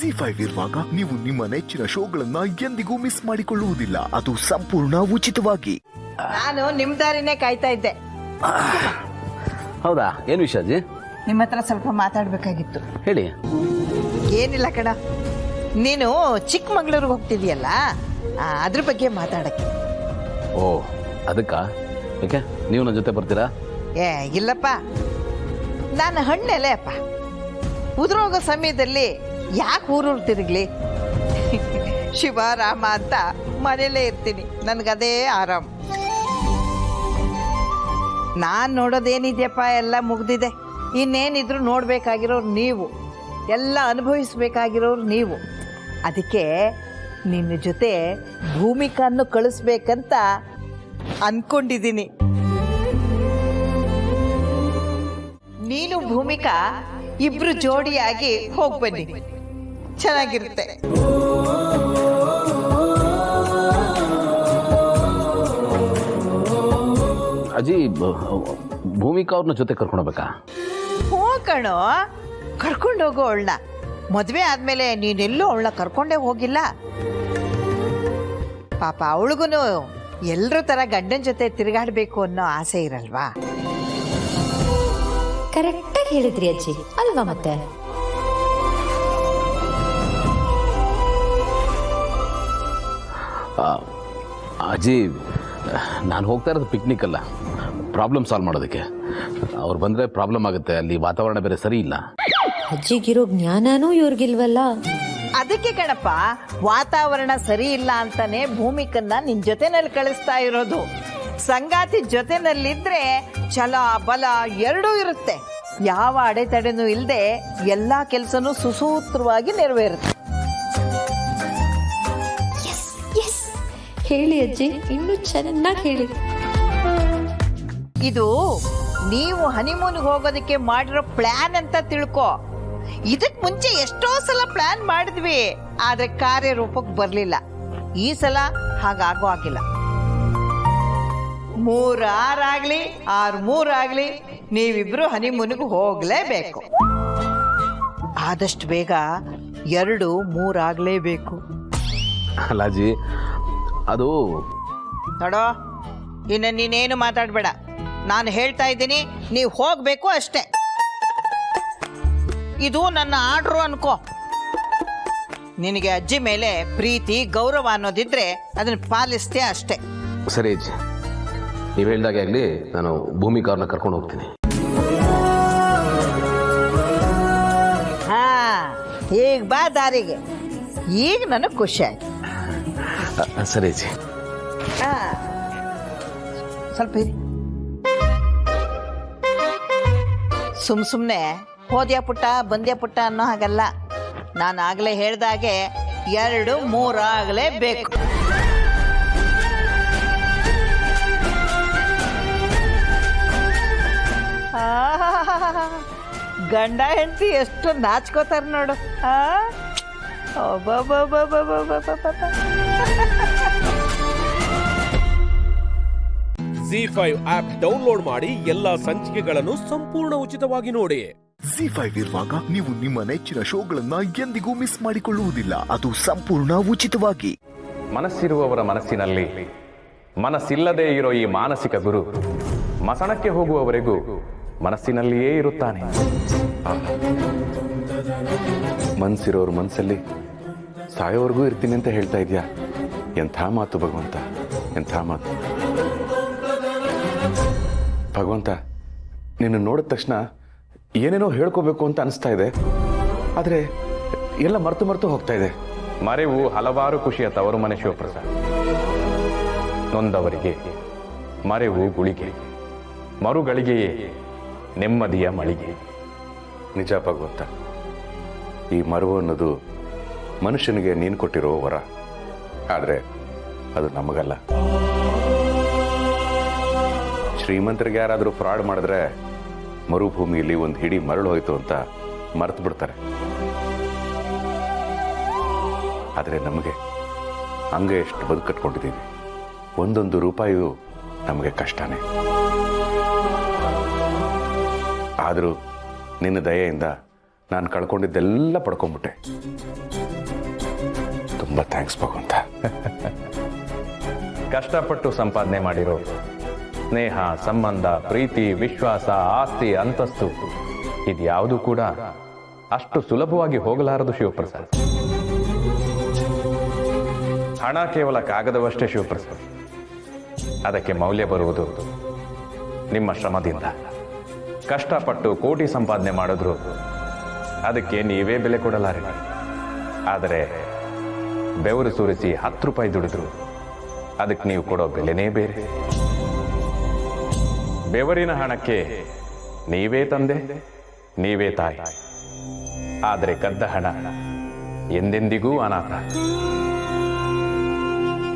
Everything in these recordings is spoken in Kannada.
ಜಿ5 ಇರುವಾಗ ನೀವು ನಿಮ್ಮ ನೆಚ್ಚಿನ ಶೋಗಳನ್ನ ಎಂದಿಗೂ ಮಿಸ್ ಮಾಡಿಕೊಳ್ಳುವುದಿಲ್ಲ. ಅದು ಸಂಪೂರ್ಣ ಉಚಿತವಾಗಿ. ನಾನು ನಿಮ್ ದಾರಿನೇ ಕಾಯ್ತಾ ಇದ್ದೆ. ಹೌದಾ, ಏನು ವಿಷಯ ಅಜ್ಜಿ? ನಿಮ್ಮ ಹತ್ರ ಸ್ವಲ್ಪ ಮಾತಾಡ್ಬೇಕಾಗಿತ್ತು. ಹೇಳಿ. ಏನಿಲ್ಲ ಕಣ, ನೀನು ಚಿಕ್ಕಮಂಗ್ಳೂರಿಗೆ ಹೋಗ್ತಿದೀಯಲ್ಲ, ಅದ್ರ ಬಗ್ಗೆ ಮಾತಾಡಕ್ಕೆ. ಓ, ಅದಕ್ಕ? ಯಾಕೆ ನೀವು ನನ್ನ ಜೊತೆ ಬರ್ತೀರಾ? ಇಲ್ಲಪ್ಪ, ನಾನು ಹಣ್ಣೆಲೆ ಅಪ್ಪ. ಉದುರೋಗೋ ಸಮಯದಲ್ಲಿ ಯಾಕೆ ಊರೂರು ತಿರುಗ್ಲಿ? ಶಿವ ರಾಮ ಅಂತ ಮನೇಲೇ ಇರ್ತೀನಿ, ನನಗದೇ ಆರಾಮ್. ನಾನು ನೋಡೋದೇನಿದೆಯಪ್ಪ, ಎಲ್ಲ ಮುಗ್ದಿದೆ. ಇನ್ನೇನಿದ್ರು ನೋಡ್ಬೇಕಾಗಿರೋರು ನೀವು, ಎಲ್ಲ ಅನುಭವಿಸ್ಬೇಕಾಗಿರೋರು ನೀವು. ಅದಕ್ಕೆ ನಿನ್ನ ಜೊತೆ ಭೂಮಿಕಾನ್ನು ಕಳಿಸ್ಬೇಕಂತ ಅನ್ಕೊಂಡಿದ್ದೀನಿ. ನೀನು ಭೂಮಿಕಾ ಇಬ್ರು ಜೋಡಿಯಾಗಿ ಹೋಗ್ಬನ್ನಿ, ಚೆನ್ನಾಗಿರುತ್ತೆ. ಅಜ್ಜಿ, ಭೂಮಿಕಾ ಅವ್ರನ್ನ ಜೊತೆ ಕರ್ಕೊಂಡು ಹೋಗ್ಬೇಕಾ? ಹೋಗಣೋ, ಕರ್ಕೊಂಡು ಹೋಗೋ ಅವಳನ್ನ. ಮದುವೆ ಆದ್ಮೇಲೆ ನೀನೆಲ್ಲೂ ಅವಳನ್ನ ಕರ್ಕೊಂಡೇ ಹೋಗಿಲ್ಲ. ಪಾಪ ಅವಳಿಗೂ ಎಲ್ರ ತರ ಗಂಡನ ಜೊತೆ ತಿರುಗಾಡ್ಬೇಕು ಅನ್ನೋ ಆಸೆ ಇರಲ್ವಾ? ಕರೆಕ್ಟಾಗಿ ಹೇಳಿದ್ರಿ ಅಜ್ಜಿ, ಅಲ್ವಾ? ಮತ್ತೆ ಅಜ್ಜಿ, ನಾನು ಹೋಗ್ತಾ ಇರೋದು ಪಿಕ್ನಿಕ್ ಅಲ್ಲ, ಪ್ರಾಬ್ಲಮ್ ಸಾಲ್ವ್ ಮಾಡೋದಕ್ಕೆ. ಅವ್ರು ಬಂದರೆ ಪ್ರಾಬ್ಲಮ್ ಆಗುತ್ತೆ, ಅಲ್ಲಿ ವಾತಾವರಣ ಬೇರೆ ಸರಿ ಇಲ್ಲ. ಅಜ್ಜಿಗಿರೋ ಜ್ಞಾನನೂ ಇವ್ರಿಗಿಲ್ವಲ್ಲ. ಅದಕ್ಕೆ ಕಣಪ್ಪ, ವಾತಾವರಣ ಸರಿ ಇಲ್ಲ ಅಂತಾನೆ ಭೂಮಿಕನ್ನ ನಿನ್ ಜೊತೆನಲ್ಲಿ ಕಳಿಸ್ತಾ ಇರೋದು. ಸಂಗಾತಿ ಜೊತೆನಲ್ಲಿದ್ರೆ ಛಲ ಬಲ ಎರಡೂ ಇರುತ್ತೆ. ಯಾವ ಅಡೆತಡೆನೂ ಇಲ್ಲದೆ ಎಲ್ಲಾ ಕೆಲಸನೂ ಸುಸೂತ್ರವಾಗಿ ನೆರವೇರುತ್ತೆ. ಹೇಳಿ ಅಜ್ಜಿ, ಇನ್ನೂ ಚೆನ್ನಾಗಿ ಹೇಳಿ. ಇದು ನೀವು ಹನಿಮೂನ್ಗೆ ಹೋಗೋದಕ್ಕೆ ಮಾಡಿರೋ ಪ್ಲಾನ್ ಅಂತ ತಿಳ್ಕೊ. ಇದಕ್ ಮುಂಚೆ ಎಷ್ಟೋ ಸಲ ಪ್ಲಾನ್ ಮಾಡಿದ್ವಿ, ಆದ್ರೆ ಕಾರ್ಯರೂಪಕ್ಕೆ ಬರ್ಲಿಲ್ಲ. ಈ ಸಲ ಹಾಗಾಗೋ ಆಗಿಲ್ಲ. 3-6 ಆಗ್ಲಿ 6-3 ಆಗ್ಲಿ, ನೀವಿಬ್ರು ಹನಿಮೂನ್ಗೆ ಹೋಗ್ಲೇಬೇಕು. ಆದಷ್ಟು ಬೇಗ 2-3 ಆಗ್ಲೇಬೇಕು. ಅಲ್ಲಾಜಿ, ಅದು ನೋಡೋ, ಇನ್ನು ನೀನೇನು ಮಾತಾಡ್ಬೇಡ. ನಾನು ಹೇಳ್ತಾ ಇದ್ದೀನಿ, ನೀವು ಹೋಗ್ಬೇಕು ಅಷ್ಟೇ. ಇದು ನನ್ನ ಆರ್ಡ್ರು ಅನ್ಕೋ. ನಿನಗೆ ಅಜ್ಜಿ ಮೇಲೆ ಪ್ರೀತಿ ಗೌರವ ಅನ್ನೋದಿದ್ರೆ ಅದನ್ನ ಪಾಲಿಸ್ತೀಯ ಅಷ್ಟೇ. ಸರಿ ಅಜ್ಜಿ, ನೀವು ಹೇಳ್ದಾಗೆ ಆಗಲಿ, ನಾನು ಭೂಮಿಕಾ ಅವ್ರನ್ನ ಕರ್ಕೊಂಡು ಹೋಗ್ತೀನಿ. ಹಾ, ಈಗ ಬಾ ದಾರಿಗೆ. ಈಗ ನನಗೆ ಖುಷಿ ಆಯ್ತು. ಸರಿ ಅಜ್ಜಿ. ಸ್ವಲ್ಪ ಇರಿ. ಸುಮ್ಮನೆ ಹೋದ್ಯಾ ಪುಟ್ಟ ಬಂದ್ಯಾ ಪುಟ್ಟ ಅನ್ನೋ ಹಾಗಲ್ಲ. ನಾನು ಆಗ್ಲೇ ಹೇಳ್ದಾಗೆ 2-3 ಆಗಲೇಬೇಕು. ಗಂಡ ಹೆಂಡತಿ ಎಷ್ಟು ನಾಚ್ಕೋತಾರ ನೋಡು. ಜಿ5 ಆಪ್ ಡೌನ್ಲೋಡ್ ಮಾಡಿ ಎಲ್ಲಾ ಸಂಚಿಕೆಗಳನ್ನು ಸಂಪೂರ್ಣ ಉಚಿತವಾಗಿ ನೋಡಿ. ಜಿ5 ಇರುವಾಗ ನೀವು ನಿಮ್ಮ ನೆಚ್ಚಿನ ಶೋಗಳನ್ನ ಎಂದಿಗೂ ಮಿಸ್ ಮಾಡಿಕೊಳ್ಳುವುದಿಲ್ಲ. ಅದು ಸಂಪೂರ್ಣ ಉಚಿತವಾಗಿ. ಮನಸ್ಸಿರುವವರ ಮನಸ್ಸಿನಲ್ಲಿ ಮನಸ್ಸಿಲ್ಲದೆ ಇರೋ ಈ ಮಾನಸಿಕ ಗುರು ಮಸಣಕ್ಕೆ ಹೋಗುವವರೆಗೂ ಮನಸ್ಸಿನಲ್ಲಿಯೇ ಇರುತ್ತಾನೆ. ಮನ್ಸಿರೋರು ಮನಸ್ಸಲ್ಲಿ ಸಾಯೋವರೆಗೂ ಇರ್ತೀನಿ ಅಂತ ಹೇಳ್ತಾ ಇದೆಯಾ? ಎಂಥ ಮಾತು ಭಗವಂತ, ಎಂಥ ಮಾತು. ಭಗವಂತ, ನಿನ್ನ ನೋಡಿದ ತಕ್ಷಣ ಏನೇನೋ ಹೇಳ್ಕೋಬೇಕು ಅಂತ ಅನಿಸ್ತಾ ಇದೆ, ಆದರೆ ಎಲ್ಲ ಮರೆತು ಹೋಗ್ತಾ ಇದೆ. ಮರೆವು ಹಲವಾರು ಖುಷಿಯ ತವರು ಮನೆ ಶಿವಪ್ರಸಾದ್. ನೊಂದವರಿಗೆ ಮರೆವು ಗುಳಿಗೆ, ಮರುಗಳಿಗೆಯೇ ನೆಮ್ಮದಿಯ ಮಳಿಗೆ. ನಿಜ ಭಗವಂತ, ಈ ಮರವು ಅನ್ನೋದು ಮನುಷ್ಯನಿಗೆ ನೀನು ಕೊಟ್ಟಿರೋ ವರ, ಆದರೆ ಅದು ನಮಗಲ್ಲ. ಶ್ರೀಮಂತರಿಗೆ ಯಾರಾದರೂ ಫ್ರಾಡ್ ಮಾಡಿದ್ರೆ ಮರುಭೂಮಿಯಲ್ಲಿ ಒಂದು ಹಿಡಿ ಮರಳು ಹೋಯ್ತು ಅಂತ ಮರೆತು ಬಿಡ್ತಾರೆ. ಆದರೆ ನಮಗೆ ಹಂಗೆ ಎಷ್ಟು ಬದುಕು ಕಟ್ಕೊಂಡಿದ್ದೀವಿ. ಒಂದೊಂದು ರೂಪಾಯಿಯು ನಮಗೆ ಕಷ್ಟನೇ. ಆದರೂ ನಿನ್ನ ದಯೆಯಿಂದ ನಾನು ಕಳ್ಕೊಂಡಿದ್ದೆಲ್ಲ ಪಡ್ಕೊಂಡ್ಬಿಟ್ಟೆ. ತುಂಬ ಥ್ಯಾಂಕ್ಸ್ ಭಗವಂತ. ಕಷ್ಟಪಟ್ಟು ಸಂಪಾದನೆ ಮಾಡಿರೋ ಸ್ನೇಹ, ಸಂಬಂಧ, ಪ್ರೀತಿ, ವಿಶ್ವಾಸ, ಆಸ್ತಿ, ಅಂತಸ್ತು ಇದ್ಯಾವುದು ಕೂಡ ಅಷ್ಟು ಸುಲಭವಾಗಿ ಹೋಗಲಾರದು ಶಿವಪ್ರಸಾದ್. ಹಣ ಕೇವಲ ಕಾಗದವಷ್ಟೇ ಶಿವಪ್ರಸಾದ್. ಅದಕ್ಕೆ ಮೌಲ್ಯ ಬರುವುದು ನಿಮ್ಮ ಶ್ರಮದಿಂದ. ಕಷ್ಟಪಟ್ಟು ಕೋಟಿ ಸಂಪಾದನೆ ಮಾಡಿದ್ರು ಅದಕ್ಕೆ ನೀವೇ ಬೆಲೆ ಕೊಡಲಾರೆ. ಆದರೆ ಬೆವರು ಸುರಿಸಿ 10 ರೂಪಾಯಿ ದುಡಿದ್ರು ಅದಕ್ಕೆ ನೀವು ಕೊಡೋ ಬೆಲೆನೇ ಬೇರೆ. ಬೆವರಿನ ಹಣಕ್ಕೆ ನೀವೇ ತಂದೆ, ನೀವೇ ತಾಯಿ. ಆದರೆ ಕದ್ದ ಹಣ ಎಂದೆಂದಿಗೂ ಅನಾಥ.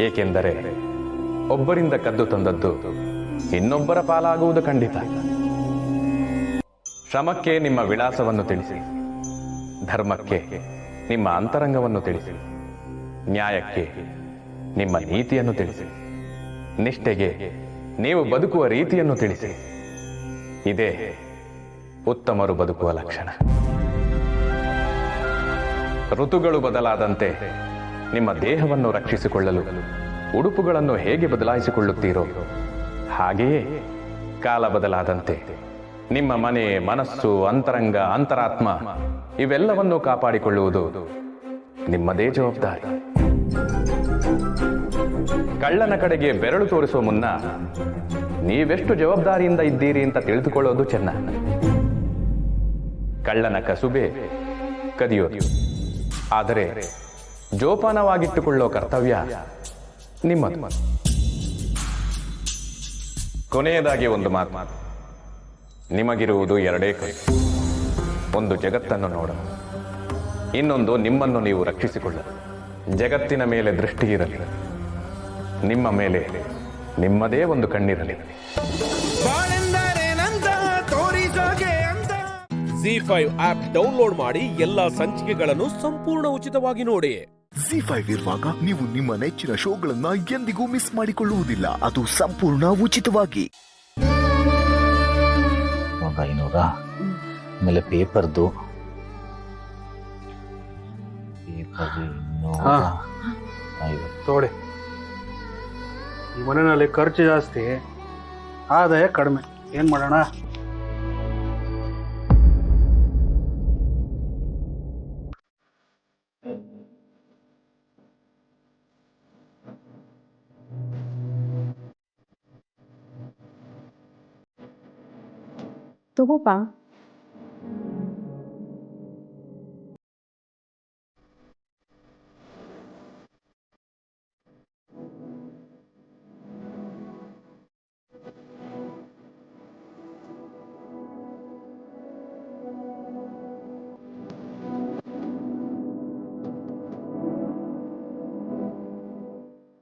ಏಕೆಂದರೆ ಒಬ್ಬರಿಂದ ಕದ್ದು ತಂದದ್ದು ಇನ್ನೊಬ್ಬರ ಪಾಲಾಗುವುದು ಖಂಡಿತ. ಶ್ರಮಕ್ಕೆ ನಿಮ್ಮ ವಿಳಾಸವನ್ನು ತಿಳಿಸಿ, ಧರ್ಮಕ್ಕೆ ನಿಮ್ಮ ಅಂತರಂಗವನ್ನು ತಿಳಿಸಿ, ನ್ಯಾಯಕ್ಕೆ ನಿಮ್ಮ ನೀತಿಯನ್ನು ತಿಳಿಸಿ, ನಿಷ್ಠೆಗೆ ನೀವು ಬದುಕುವ ರೀತಿಯನ್ನು ತಿಳಿಸಿ. ಇದೇ ಉತ್ತಮರು ಬದುಕುವ ಲಕ್ಷಣ. ಋತುಗಳು ಬದಲಾದಂತೆ ನಿಮ್ಮ ದೇಹವನ್ನು ರಕ್ಷಿಸಿಕೊಳ್ಳಲು ಉಡುಪುಗಳನ್ನು ಹೇಗೆ ಬದಲಾಯಿಸಿಕೊಳ್ಳುತ್ತೀರೋ ಹಾಗೆಯೇ ಕಾಲ ಬದಲಾದಂತೆ ನಿಮ್ಮ ಮನೆ, ಮನಸ್ಸು, ಅಂತರಂಗ, ಅಂತರಾತ್ಮ ಇವೆಲ್ಲವನ್ನೂ ಕಾಪಾಡಿಕೊಳ್ಳುವುದು ನಿಮ್ಮದೇ ಜವಾಬ್ದಾರಿ. ಕಳ್ಳನ ಕಡೆಗೆ ಬೆರಳು ತೋರಿಸುವ ಮುನ್ನ ನೀವೆಷ್ಟು ಜವಾಬ್ದಾರಿಯಿಂದ ಇದ್ದೀರಿ ಅಂತ ತಿಳಿದುಕೊಳ್ಳೋದು ಚೆನ್ನ. ಕಳ್ಳನ ಕಸುಬೆ ಕದಿಯೋದು, ಆದರೆ ಜೋಪಾನವಾಗಿಟ್ಟುಕೊಳ್ಳೋ ಕರ್ತವ್ಯ ನಿಮ್ಮದು. ಕೊನೆಯದಾಗಿ ಒಂದು ಮಾತು, ನಿಮಗಿರುವುದು 2 ಕೈ. ಒಂದು ಜಗತ್ತನ್ನು ನೋಡಲು, ಇನ್ನೊಂದು ನಿಮ್ಮನ್ನು ನೀವು ರಕ್ಷಿಸಿಕೊಳ್ಳಲು. ಜಗತ್ತಿನ ಮೇಲೆ ದೃಷ್ಟಿ ಇರಲಿ, ನಿಮ್ಮ ಮೇಲೆ ನಿಮ್ಮದೇ ಒಂದು ಕಣ್ಣಿರಲಿ. ZEE5 ಆಪ್ ಡೌನ್ಲೋಡ್ ಮಾಡಿ ಎಲ್ಲಾ ಸಂಚಿಕೆಗಳನ್ನು ಸಂಪೂರ್ಣ ಉಚಿತವಾಗಿ ನೋಡಿ. ZEE5 ಇರುವಾಗ ನೀವು ನಿಮ್ಮ ನೆಚ್ಚಿನ ಶೋಗಳನ್ನ ಎಂದಿಗೂ ಮಿಸ್ ಮಾಡಿಕೊಳ್ಳುವುದಿಲ್ಲ. ಅದು ಸಂಪೂರ್ಣ ಉಚಿತವಾಗಿ. 500 ಆಮೇಲೆ ಪೇಪರ್ದು ತೋಡಿ. ಈ ಮನೆಯಲ್ಲಿ ಖರ್ಚು ಜಾಸ್ತಿ, ಆದಾಯ ಕಡಿಮೆ. ಏನ್ ಮಾಡೋಣ? ತಗೋಪ.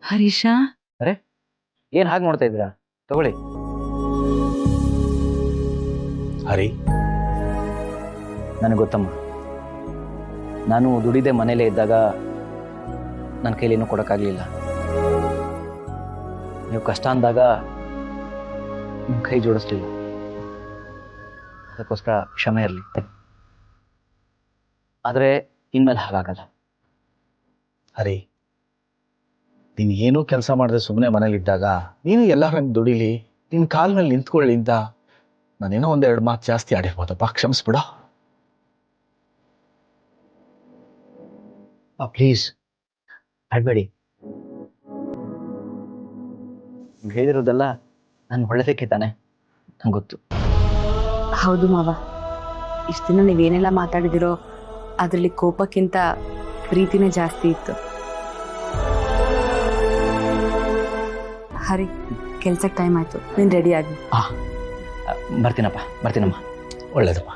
ಹರೀಶ, ಅರೆ ಏನ್ ಹಾಗೆ ನೋಡ್ತಾ ಇದ್ದೀರಾ? ತಗೊಳ್ಳಿ. ಹರಿ, ನನಗೆ ಗೊತ್ತಮ್ಮ, ನಾನು ದುಡಿದೆ ಮನೇಲೇ ಇದ್ದಾಗ ನನ್ನ ಕೈಲೇನೂ ಕೊಡೋಕ್ಕಾಗಲಿಲ್ಲ. ನೀವು ಕಷ್ಟ ಅಂದಾಗ ನಿಮ್ಮ ಕೈ ಜೋಡಿಸ್ಲಿಲ್ಲ. ಅದಕ್ಕೋಸ್ಕರ ಕ್ಷಮೆ ಇರಲಿ. ಆದರೆ ಇನ್ಮೇಲೆ ಹಾಗಾಗಲ್ಲ. ಹರಿ, ನೀನು ಏನೂ ಕೆಲಸ ಮಾಡದೆ ಸುಮ್ಮನೆ ಮನೇಲಿದ್ದಾಗ ನೀನು ಎಲ್ಲರಂಗೆ ದುಡಿಲಿ, ನಿನ್ನ ಕಾಲ ಮೇಲೆ ನಿಂತ್ಕೊಳ್ಳಿ ಅಂತ ನಾನೇನೋ 1-2 ಮಾತು ಜಾಸ್ತಿ ಆಡಿರ್ಬೋದಪ್ಪ. ಕ್ಷಮಿಸ್ಬಿಡ ಪ್ಲೀಸ್, ಆಡಬೇಡಿ. ಹೇಳಿರೋದೆಲ್ಲ ನಾನು ಒಳ್ಳೆದಕ್ಕೆ ತಾನೆ, ನಂಗೆ ಗೊತ್ತು. ಹೌದು ಮಾವ, ಇಷ್ಟು ದಿನ ನೀವೇನೆಲ್ಲ ಮಾತಾಡಿದಿರೋ ಅದರಲ್ಲಿ ಕೋಪಕ್ಕಿಂತ ಪ್ರೀತಿನೇ ಜಾಸ್ತಿ ಇತ್ತು. ಹರಿ, ಕೆಲ್ಸಕ್ಕೆ ಟೈಮ್ ಆಯ್ತು, ನೀನು ರೆಡಿ ಆಗಿ. ಬರ್ತೀನಮ್ಮ. ಒಳ್ಳೇದಪ್ಪ.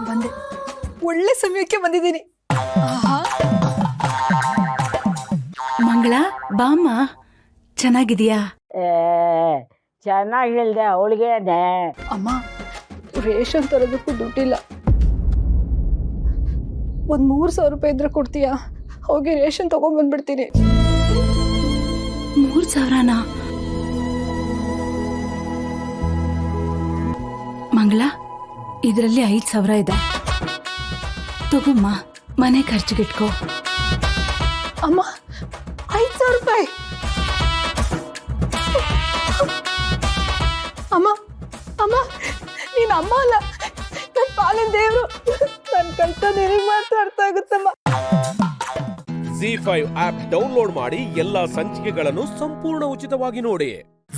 ಬಂದೆ, ಒಳ್ಳೆ ಸಮಯಕ್ಕೆ ಬಂದಿದ್ದೀನಿ. ಮಂಗಳ, ಬಾಮ್ಮ, ಚೆನ್ನಾಗಿದೀಯಾ? ಚೆನ್ನಾಗಿಲ್ದೆ ಅವಳಿಗೆ. ಅಮ್ಮ, ರೇಷನ್ ತರೋದಕ್ಕೂ ದುಡ್ಡಿಲ್ಲ. ಒಂದು 3,000 ರೂಪಾಯಿ ಇದ್ರೆ ಕೊಡ್ತೀಯಾ? ಹೋಗಿ ರೇಷನ್ ತಗೊಂಡ್ಬಂದ್ಬಿಡ್ತೀನಿ. 3,000ನಾ? ಮಂಗಳ, ಇದರಲ್ಲಿ 5,000 ಇದೆ. ತಗೊಮ್ಮ, ಮನೆ ಖರ್ಚಿಗಿಟ್ಕೋ. ಅಮ್ಮ 5,000 ರೂಪಾಯಿ. ಅಮ್ಮ ಅಮ್ಮ ನೀನ್ ಅಮ್ಮ ಅಲ್ಲ, ನನ್ನ ಪಾಲಿನ ದೇವ್ರು. ನನ್ನ ಕಷ್ಟ ನಿನಗೆ ಮಾತ್ರ ಅರ್ಥ ಆಗುತ್ತಮ್ಮ. ZEE5 ಆಪ್ ಡೌನ್ಲೋಡ್ ಮಾಡಿ ಎಲ್ಲಾ ಸಂಚಿಕೆಗಳನ್ನು ಸಂಪೂರ್ಣ ಉಚಿತವಾಗಿ ನೋಡಿ.